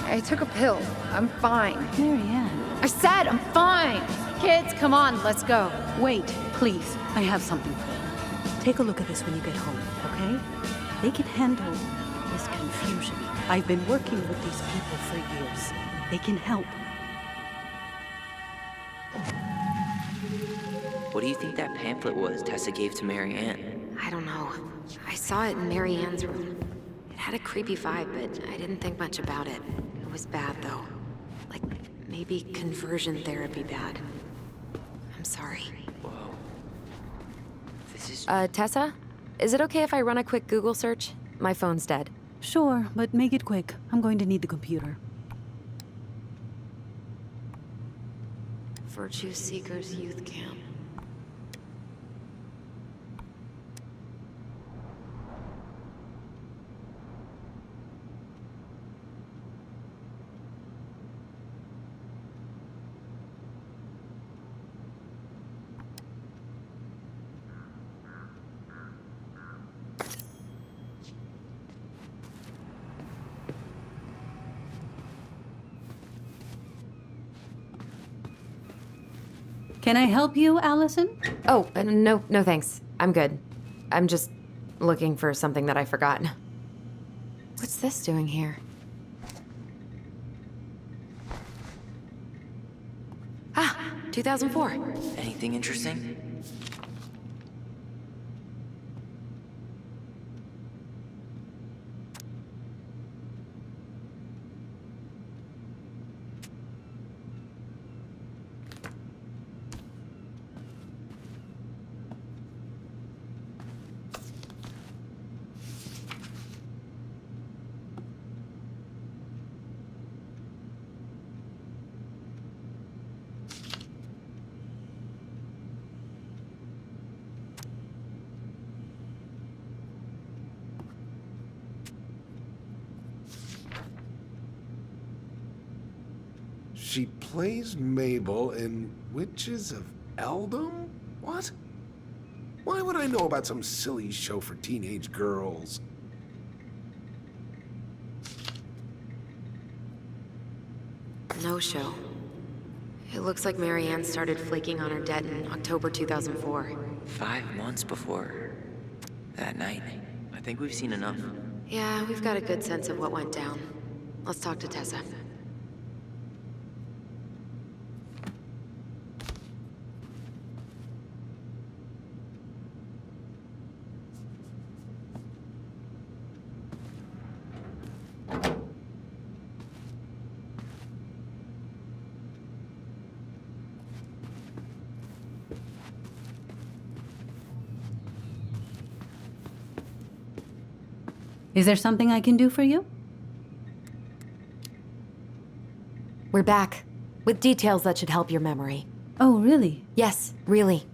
I took a pill. I'm fine. Marianne. I said I'm fine. Kids, come on, let's go. Wait, please. I have something for you. Take a look at this when you get home, okay? They can handle this confusion. I've been working with these people for years. They can help. What do you think that pamphlet was Tessa gave to Marianne? I don't know. I saw it in Marianne's room. It had a creepy vibe, but I didn't think much about it. It was bad, though. Like, maybe conversion therapy bad. I'm sorry. Whoa. This is... Tessa? Is it okay if I run a quick Google search? My phone's dead. Sure, but make it quick. I'm going to need the computer. Virtue Seekers Youth Camp. Can I help you, Alyson? Oh, no thanks. I'm good. I'm just looking for something that I forgot. What's this doing here? Ah, 2004. Anything interesting? She plays Mabel in Witches of Eldom? What? Why would I know about some silly show for teenage girls? No show. It looks like Marianne started flaking on her debt in October 2004. 5 months before that night. I think we've seen enough. Yeah, we've got a good sense of what went down. Let's talk to Tessa. Is there something I can do for you? We're back, with details that should help your memory. Oh, really? Yes, really.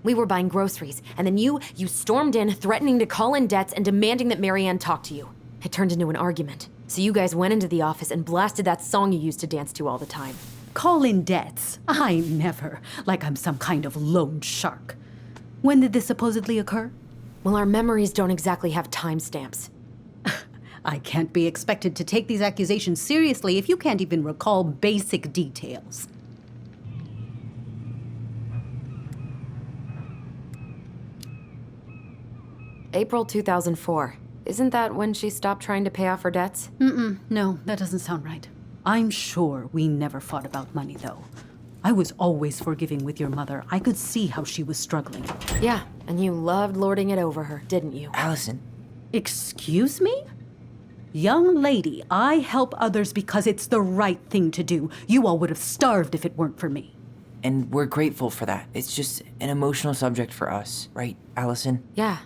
We were buying groceries, and then you stormed in, threatening to call in debts and demanding that Marianne talk to you. It turned into an argument. So you guys went into the office and blasted that song you used to dance to all the time. Call in debts? I never. Like I'm some kind of loan shark. When did this supposedly occur? Well, our memories don't exactly have timestamps. I can't be expected to take these accusations seriously if you can't even recall basic details. April 2004. Isn't that when she stopped trying to pay off her debts? No, that doesn't sound right. I'm sure we never fought about money, though. I was always forgiving with your mother. I could see how she was struggling. Yeah, and you loved lording it over her, didn't you? Alyson, Excuse me? Young lady, I help others because it's the right thing to do. You all would have starved if it weren't for me. and we're grateful for that. It's just an emotional subject for us, right, Alyson? Yeah,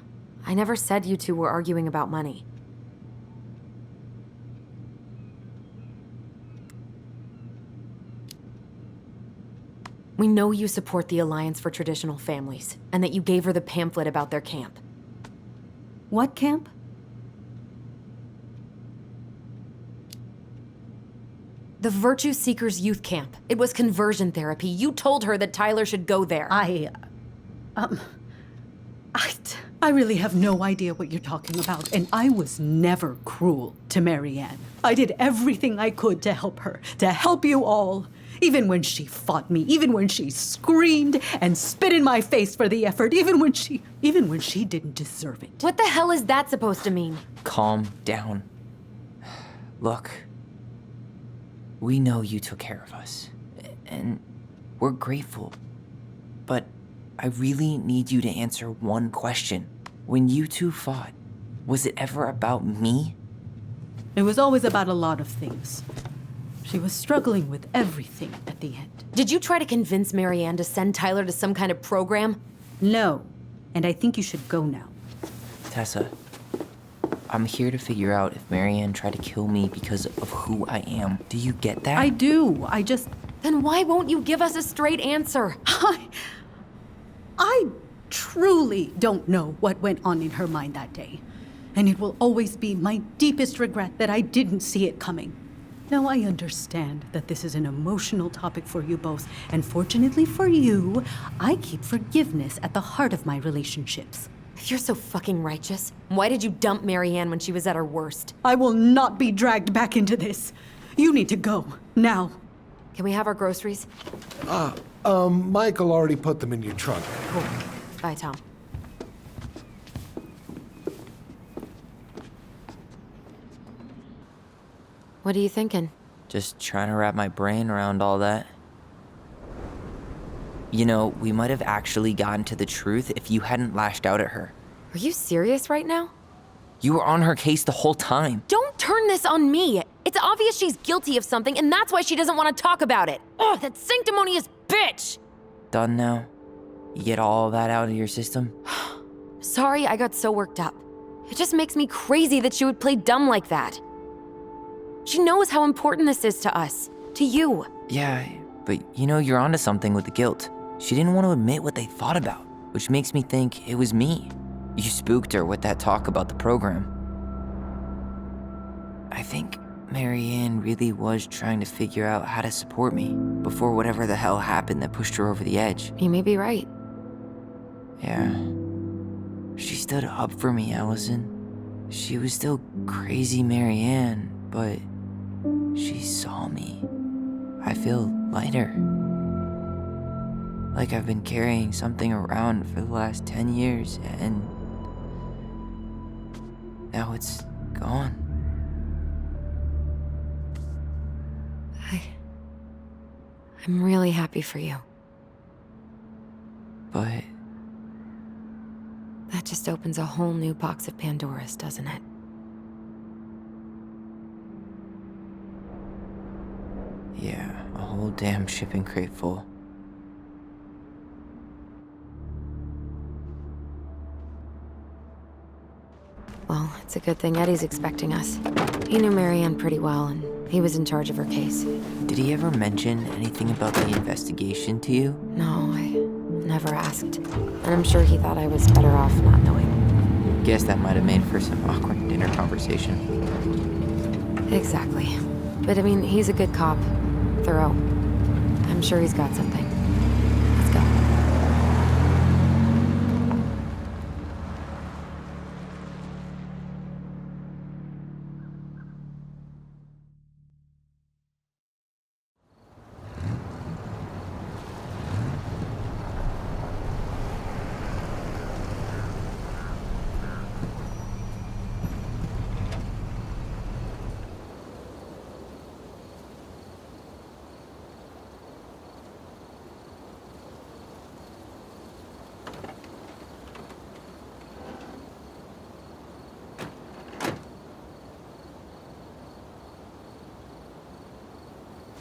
I never said you two were arguing about money. We know you support the Alliance for Traditional Families, and that you gave her the pamphlet about their camp. What camp? The Virtue Seekers Youth Camp. It was conversion therapy. You told her that Tyler should go there. I really have no idea what you're talking about, and I was never cruel to Marianne. I did everything I could to help her, to help you all. Even when she fought me, even when she screamed and spit in my face for the effort, even when she didn't deserve it. What the hell is that supposed to mean? Calm down. Look, we know you took care of us, and we're grateful. But I really need you to answer one question. When you two fought, was it ever about me? It was always about a lot of things. She was struggling with everything at the end. Did you try to convince Marianne to send Tyler to some kind of program? No, and I think you should go now. Tessa, I'm here to figure out if Marianne tried to kill me because of who I am. Do you get that? I do. Then why won't you give us a straight answer? I truly don't know what went on in her mind that day. And it will always be my deepest regret that I didn't see it coming. Now, I understand that this is an emotional topic for you both, and fortunately for you, I keep forgiveness at the heart of my relationships. If you're so fucking righteous, why did you dump Marianne when she was at her worst? I will not be dragged back into this. You need to go, now. Can we have our groceries? Michael already put them in your trunk. Cool. Bye, Tom. What are you thinking? Just trying to wrap my brain around all that. You know, we might have actually gotten to the truth if you hadn't lashed out at her. Are you serious right now? You were on her case the whole time. Don't turn this on me! It's obvious she's guilty of something, and that's why she doesn't want to talk about it! Ugh, that sanctimonious bitch! Done now? You get all that out of your system? Sorry I got so worked up. It just makes me crazy that she would play dumb like that. She knows how important this is to us. To you. Yeah, but you know, you're onto something with the guilt. She didn't want to admit what they thought about, which makes me think it was me. You spooked her with that talk about the program. I think Marianne really was trying to figure out how to support me before whatever the hell happened that pushed her over the edge. You may be right. Yeah. She stood up for me, Alyson. She was still crazy Marianne, but she saw me. I feel lighter. Like I've been carrying something around for the last 10 years, and now it's gone. I'm really happy for you. But That just opens a whole new box of Pandora's, doesn't it? yeah, a whole damn shipping crate full. Well, it's a good thing Eddie's expecting us. He knew Marianne pretty well, and he was in charge of her case. Did he ever mention anything about the investigation to you? No, I never asked. And I'm sure he thought I was better off not knowing. Guess that might have made for some awkward dinner conversation. Exactly. But I mean, he's a good cop. Thorough. I'm sure he's got something. Let's go.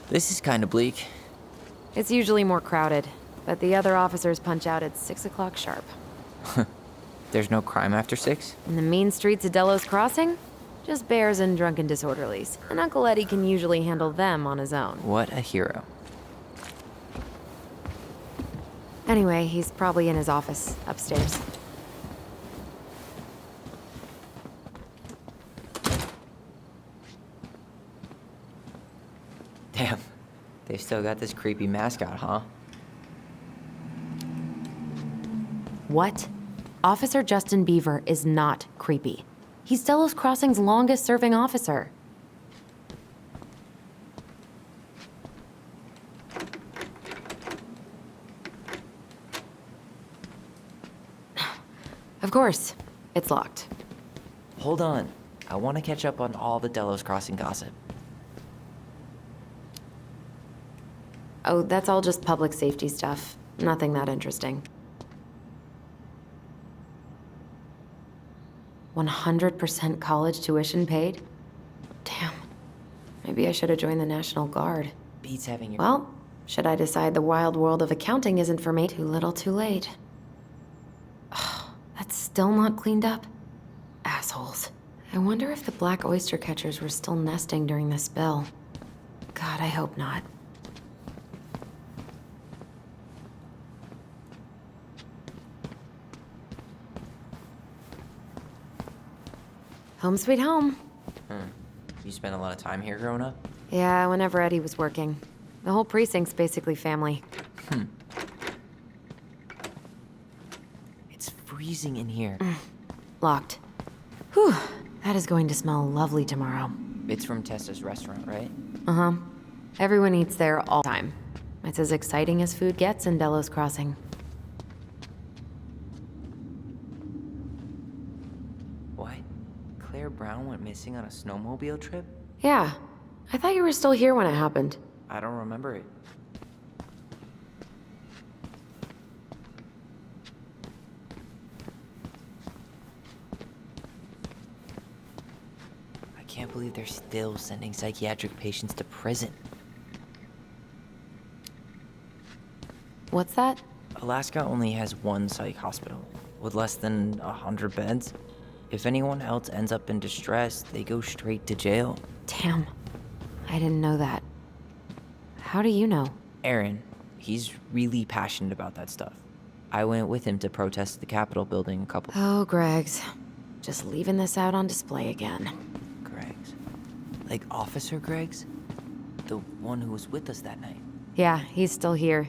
This is kind of bleak. It's usually more crowded, but the other officers punch out at 6 o'clock sharp. There's no crime after 6? In the mean streets of Delos Crossing, just bears and drunken disorderlies. And Uncle Eddie can usually handle them on his own. What a hero. Anyway, he's probably in his office, upstairs. Damn, they still got this creepy mascot, huh? What? Officer Justin Beaver is not creepy. He's Delos Crossing's longest-serving officer. Of course, it's locked. Hold on. I want to catch up on all the Delos Crossing gossip. Oh, that's all just public safety stuff. Nothing that interesting. 100% college tuition paid? Damn. Maybe I should have joined the National Guard. Beats having your... Well, should I decide the wild world of accounting isn't for me, too little too late. Ugh, that's still not cleaned up? Assholes. I wonder if the black oyster catchers were still nesting during the spill. God, I hope not. Home sweet home. You spent a lot of time here growing up? Yeah, whenever Eddie was working. The whole precinct's basically family. It's freezing in here. Locked. Whew, that is going to smell lovely tomorrow. It's from Tessa's restaurant, right? Uh-huh. Everyone eats there all the time. It's as exciting as food gets in Delos Crossing. What? Claire Brown went missing on a snowmobile trip? Yeah. I thought you were still here when it happened. I don't remember it. I can't believe they're still sending psychiatric patients to prison. What's that? Alaska only has one psych hospital, with less than 100 beds. If anyone else ends up in distress, they go straight to jail. Damn. I didn't know that. How do you know? Aaron, he's really passionate about that stuff. I went with him to protest the Capitol building a couple... Oh, Greg's. Just leaving this out on display again. Greg's? Like Officer Greg's? The one who was with us that night? Yeah, he's still here.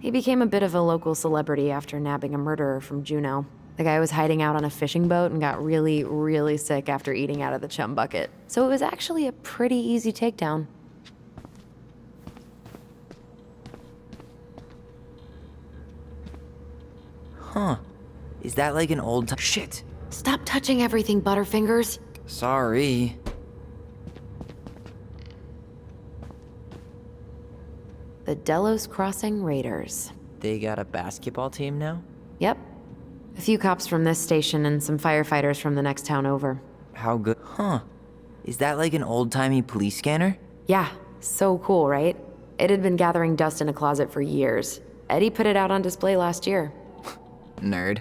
He became a bit of a local celebrity after nabbing a murderer from Juneau. The guy was hiding out on a fishing boat and got really, really sick after eating out of the chum bucket. So it was actually a pretty easy takedown. Huh. Is that like an old... Shit! Stop touching everything, Butterfingers. Sorry. The Delos Crossing Raiders. They got a basketball team now? Yep. A few cops from this station and some firefighters from the next town over. How good? Huh. Is that like an old-timey police scanner? Yeah, so cool, right? It had been gathering dust in a closet for years. Eddie put it out on display last year. Nerd.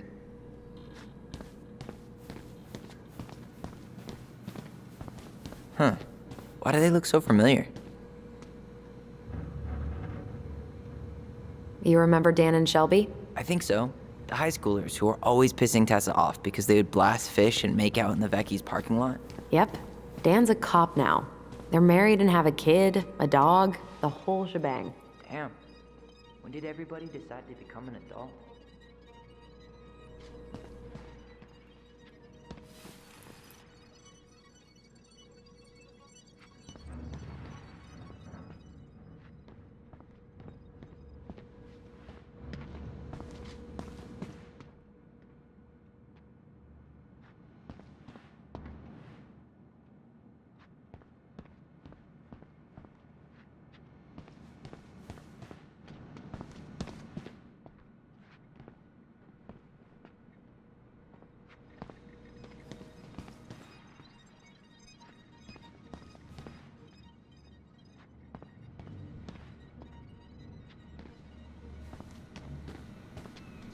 Huh. Why do they look so familiar? You remember Dan and Shelby? I think so. The high schoolers who were always pissing Tessa off because they would blast fish and make out in the Vecchi's parking lot. Yep. Dan's a cop now. They're married and have a kid, a dog, the whole shebang. Damn. When did everybody decide to become an adult?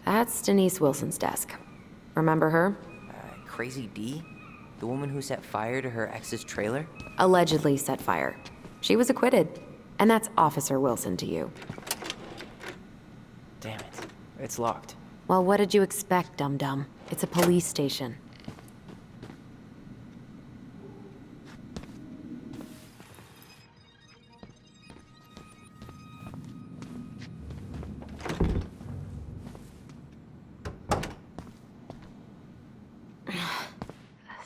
That's Denise Wilson's desk. Remember her? Crazy D? The woman who set fire to her ex's trailer? Allegedly set fire. She was acquitted. And that's Officer Wilson to you. Damn it. It's locked. Well, what did you expect, dum-dum? It's a police station.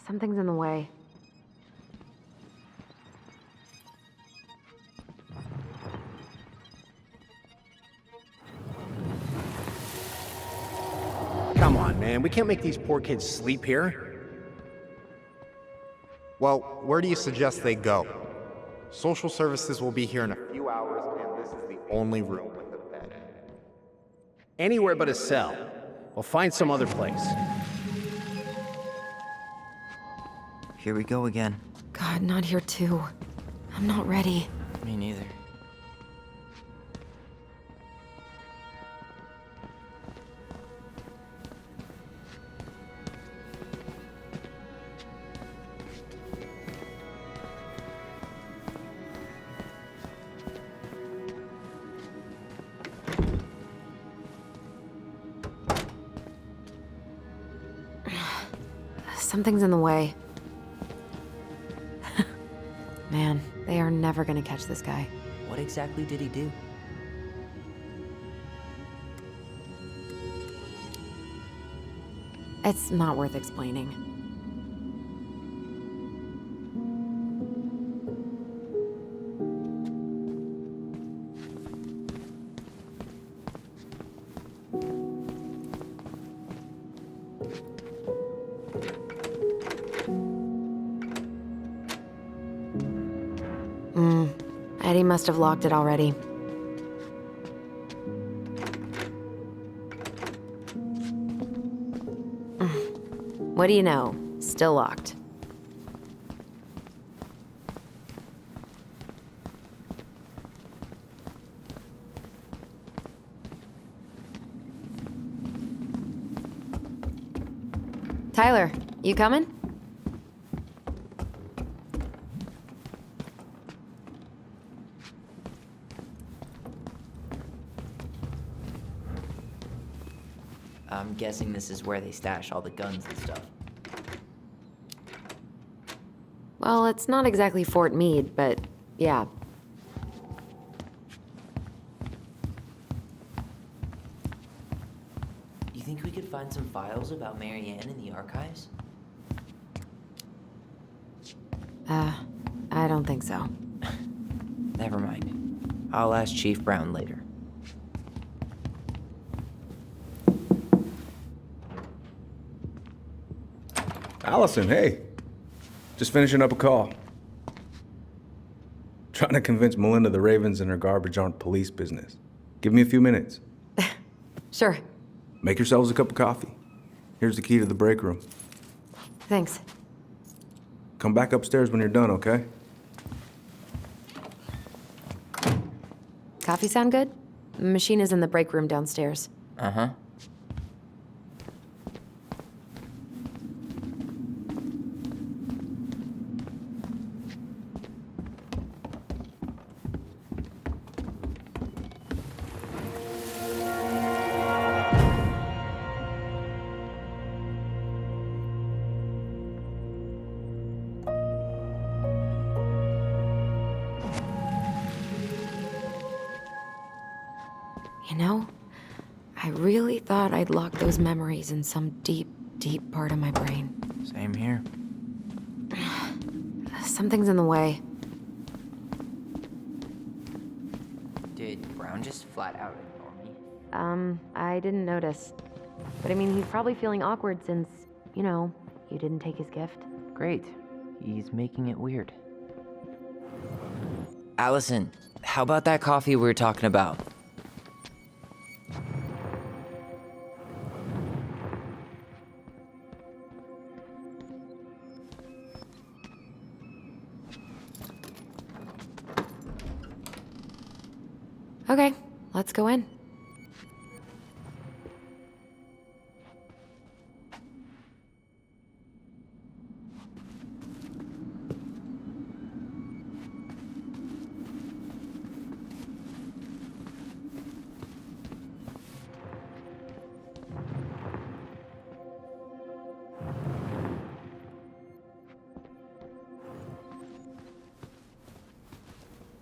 Something's in the way. Come on, man. We can't make these poor kids sleep here. Well, where do you suggest they go? Social services will be here in a few hours, and this is the only room with a bed. Anywhere but a cell. We'll find some other place. Here we go again. God, not here too. I'm not ready. Me neither. Something's in the way. Man, they are never gonna catch this guy. What exactly did he do? It's not worth explaining. Eddie must have locked it already. What do you know? Still locked. Tyler, you coming? I'm guessing this is where they stash all the guns and stuff. Well, it's not exactly Fort Meade, but yeah. You think we could find some files about Mary Ann in the archives? I don't think so. Never mind. I'll ask Chief Brown later. Alyson, hey. Just finishing up a call. Trying to convince Melinda the Ravens and her garbage aren't police business. Give me a few minutes. Sure. Make yourselves a cup of coffee. Here's the key to the break room. Thanks. Come back upstairs when you're done, okay? Coffee sound good? The machine is in the break room downstairs. Uh-huh. You know, I really thought I'd locked those memories in some deep, deep part of my brain. Same here. Something's in the way. Did Brown just flat out ignore me? I didn't notice. But I mean, he's probably feeling awkward since, you know, you didn't take his gift. Great. He's making it weird. Alyson, how about that coffee we were talking about? Okay, let's go in.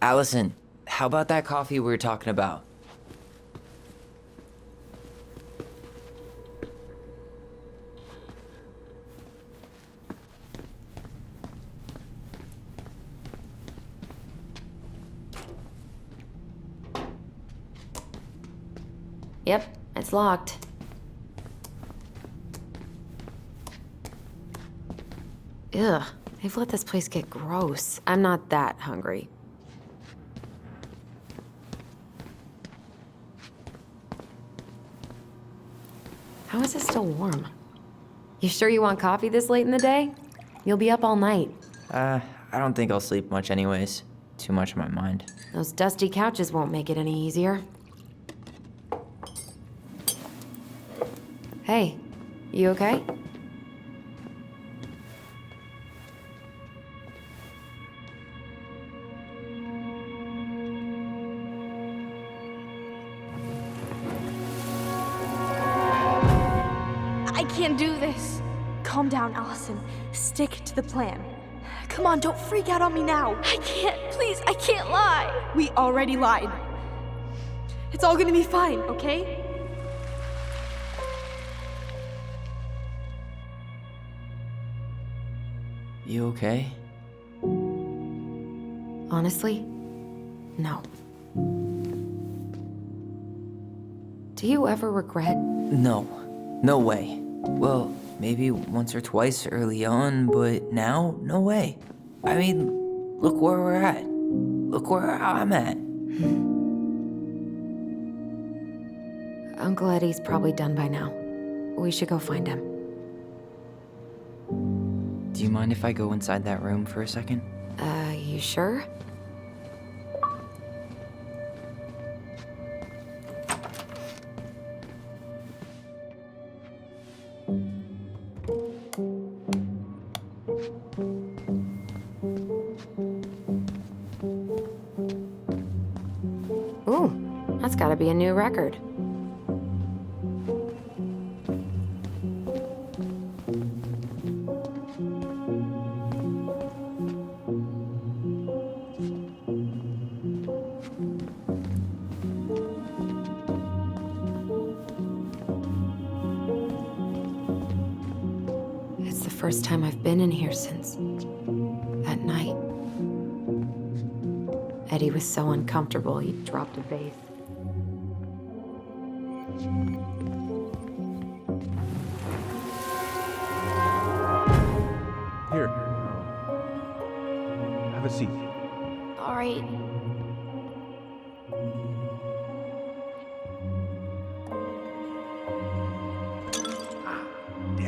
Alyson, how about that coffee we were talking about? Yep, it's locked. Ugh, they've let this place get gross. I'm not that hungry. How is it still warm? You sure you want coffee this late in the day? You'll be up all night. I don't think I'll sleep much anyways. Too much on my mind. Those dusty couches won't make it any easier. Hey, you okay? I can't do this. Calm down, Alyson. Stick to the plan. Come on, don't freak out on me now. I can't, please, I can't lie. We already lied. It's all gonna be fine, okay? You okay? Honestly, no. Do you ever regret? No. No way. Well, maybe once or twice early on, but now, no way. I mean, look where we're at. Look where I'm at. Uncle Eddie's probably done by now. We should go find him. Do you mind if I go inside that room for a second? You sure? Ooh, that's gotta be a new record. It's the first time I've been in here since that night. Eddie was so uncomfortable, he dropped a vase. Here. Have a seat. All right.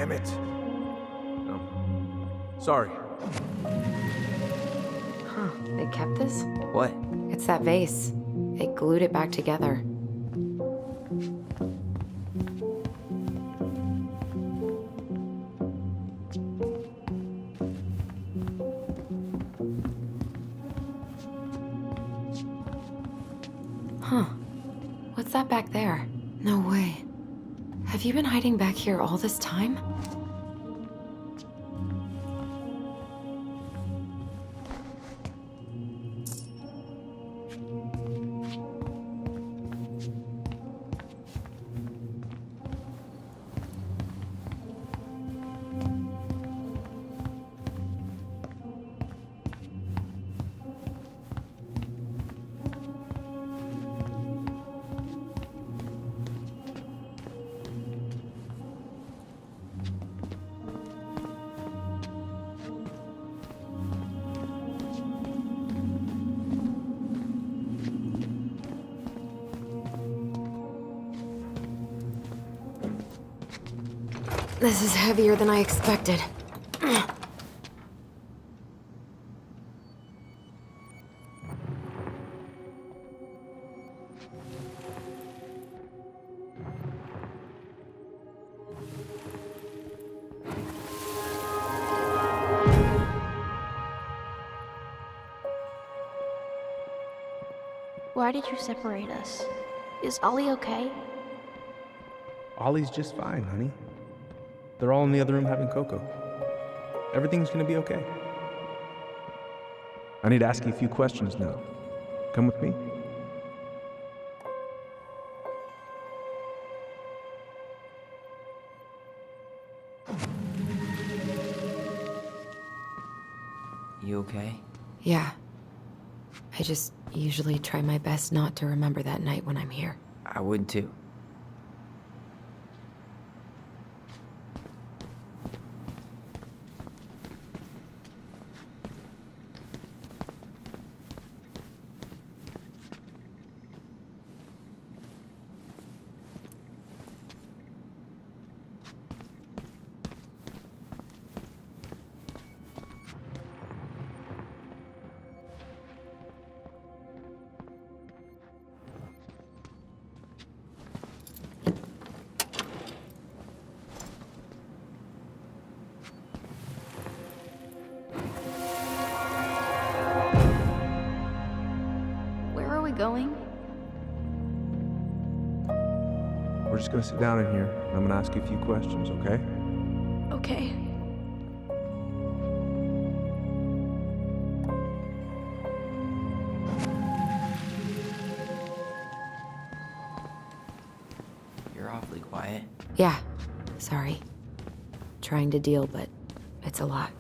Damn it. No. Sorry. Huh, they kept this? What? It's that vase. They glued it back together. Huh. What's that back there? No way. Have you been hiding back here all this time? This is heavier than I expected. Why did you separate us? Is Ollie okay? Ollie's just fine, honey. They're all in the other room having cocoa. Everything's gonna be okay. I need to ask you a few questions now. Come with me? You okay? Yeah. I just usually try my best not to remember that night when I'm here. I would too. Going? We're just gonna sit down in here, and I'm gonna ask you a few questions, okay? Okay. You're awfully quiet. Yeah. Sorry. Trying to deal, but it's a lot.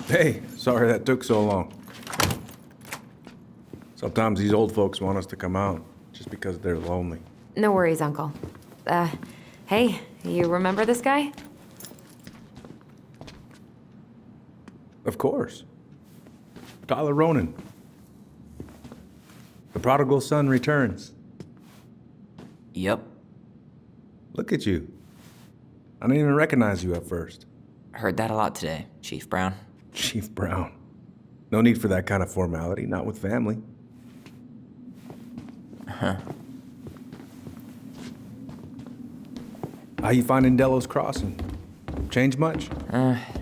Hey, sorry that took so long. Sometimes these old folks want us to come out just because they're lonely. No worries, Uncle. Hey, you remember this guy? Of course. Tyler Ronan. The prodigal son returns. Yep. Look at you. I didn't even recognize you at first. Heard that a lot today, Chief Brown. Chief Brown. No need for that kind of formality, not with family. Huh. How you finding Delos Crossing? Change much?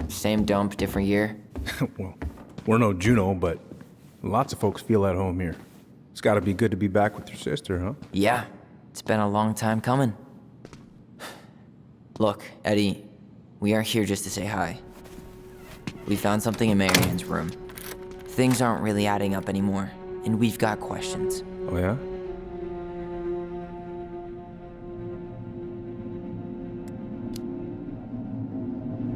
Same dump, different year. Well, we're no Juno, but lots of folks feel at home here. It's gotta be good to be back with your sister, huh? Yeah, it's been a long time coming. Look, Eddie, we aren't here just to say hi. We found something in Marianne's room. Things aren't really adding up anymore, and we've got questions. Oh, yeah?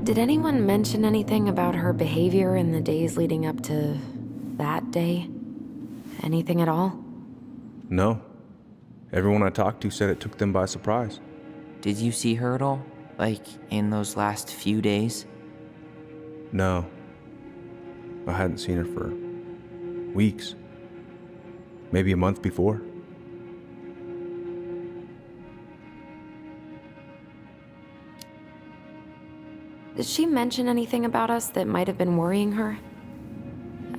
Did anyone mention anything about her behavior in the days leading up to day? Anything at all? No. Everyone I talked to said it took them by surprise. Did you see her at all? Like, in those last few days? No. I hadn't seen her for weeks. Maybe a month before. Did she mention anything about us that might have been worrying her?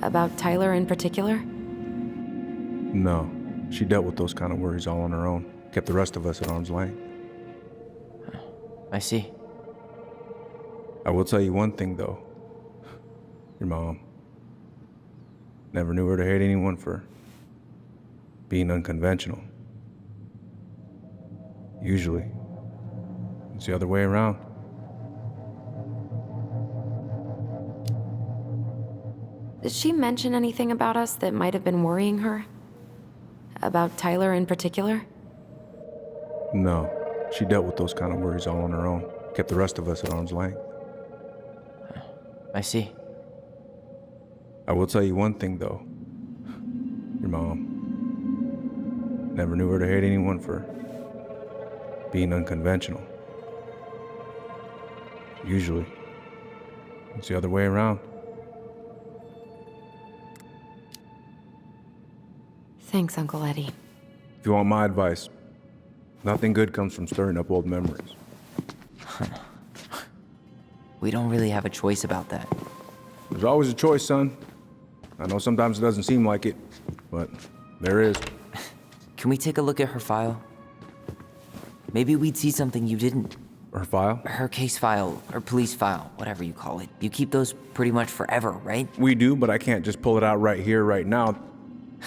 About Tyler in particular? No. She dealt with those kind of worries all on her own. Kept the rest of us at arm's length. I see. I will tell you one thing, though. Your mom. Never knew her to hate anyone for being unconventional. Usually, it's the other way around. Did she mention anything about us that might have been worrying her? About Tyler in particular? No. She dealt with those kind of worries all on her own. Kept the rest of us at arm's length. I see. I will tell you one thing, though. Your mom. Never knew her to hate anyone for being unconventional. Usually, it's the other way around. Thanks, Uncle Eddie. If you want my advice, nothing good comes from stirring up old memories. We don't really have a choice about that. There's always a choice, son. I know sometimes it doesn't seem like it, but there is. Can we take a look at her file? Maybe we'd see something you didn't. Her file? Her case file, or police file, whatever you call it. You keep those pretty much forever, right? We do, but I can't just pull it out right here, right now.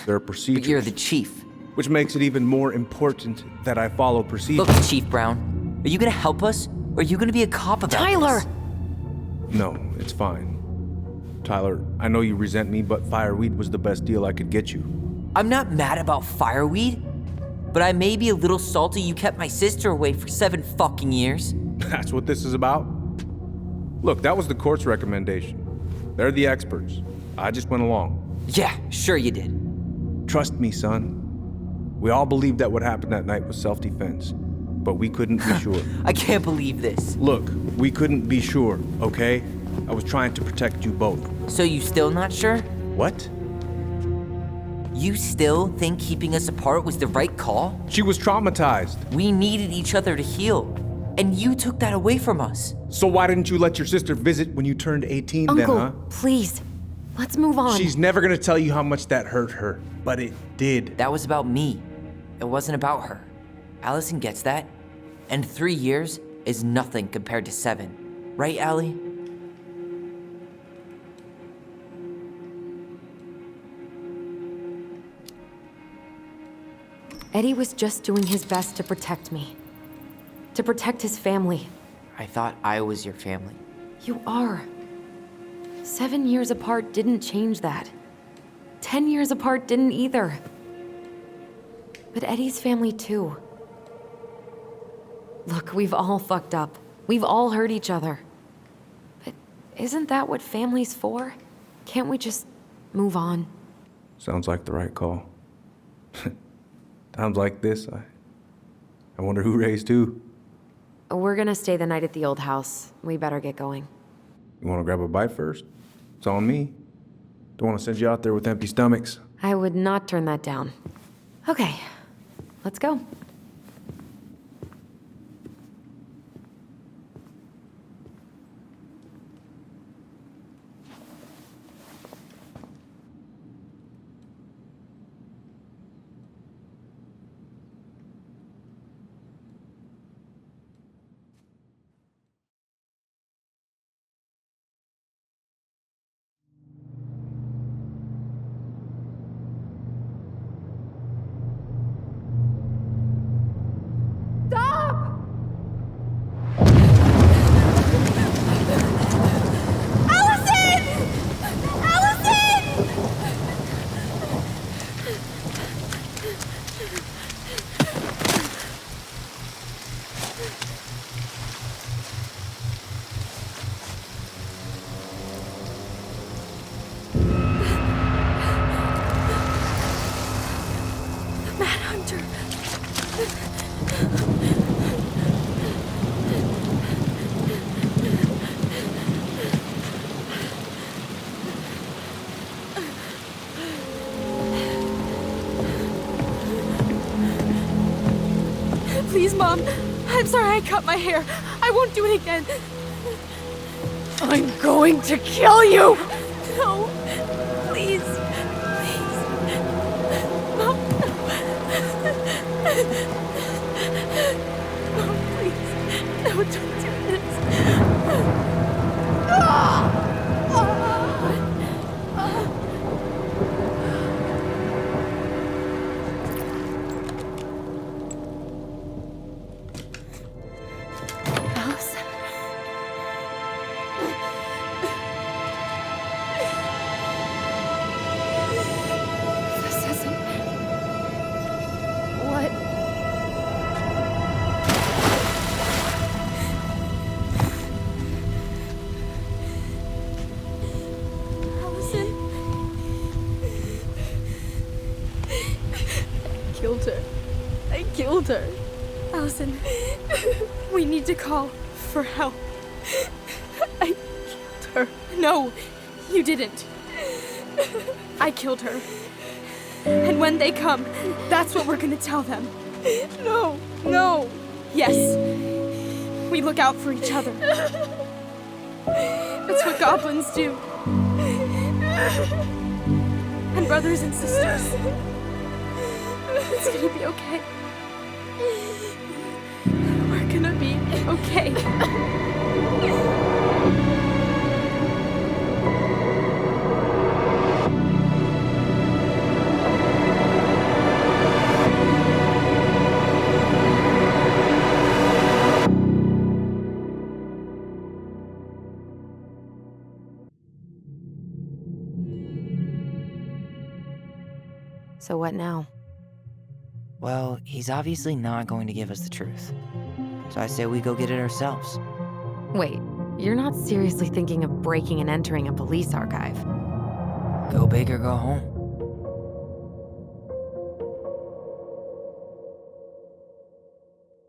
There are procedures. But you're the chief. Which makes it even more important that I follow procedures. Look, Chief Brown, are you gonna help us? Or are you gonna be a cop about Tyler! this? No, it's fine. Tyler, I know you resent me, but fireweed was the best deal I could get you. I'm not mad about fireweed, but I may be a little salty you kept my sister away for 7 fucking years. That's what this is about? Look, that was the court's recommendation. They're the experts. I just went along. Yeah, sure you did. Trust me, son. We all believed that what happened that night was self-defense, but we couldn't be sure. I can't believe this. Look, we couldn't be sure, okay? I was trying to protect you both. So you still not sure? What? You still think keeping us apart was the right call? She was traumatized. We needed each other to heal, and you took that away from us. So why didn't you let your sister visit when you turned 18 then, Uncle, huh? please. Let's move on. She's never gonna tell you how much that hurt her, but it did. That was about me. It wasn't about her. Alyson gets that, and 3 years is nothing compared to 7. Right, Allie? Eddie was just doing his best to protect me. To protect his family. I thought I was your family. You are. 7 years apart didn't change that. 10 years apart didn't either. But Eddie's family too. Look, we've all fucked up. We've all hurt each other. But isn't that what family's for? Can't we just move on? Sounds like the right call. Times like this, I wonder who raised who. We're gonna stay the night at the old house. We better get going. You wanna grab a bite first? It's on me. Don't wanna send you out there with empty stomachs. I would not turn that down. Okay, let's go. Mom. I'm sorry I cut my hair. I won't do it again. I'm going to kill you! No. Please. Please. Mom. Mom, please. No, don't do this. Allison. This isn't... What? Alyson. I killed her. I killed her. Alyson, we need to call for help. I killed her. No, you didn't. I killed her. And when they come, that's what we're gonna tell them. No, no. Yes, we look out for each other. That's what goblins do. And brothers and sisters. It's gonna be okay. We're gonna be okay. So what now? Well, he's obviously not going to give us the truth. So I say we go get it ourselves. Wait, you're not seriously thinking of breaking and entering a police archive? Go big or go home.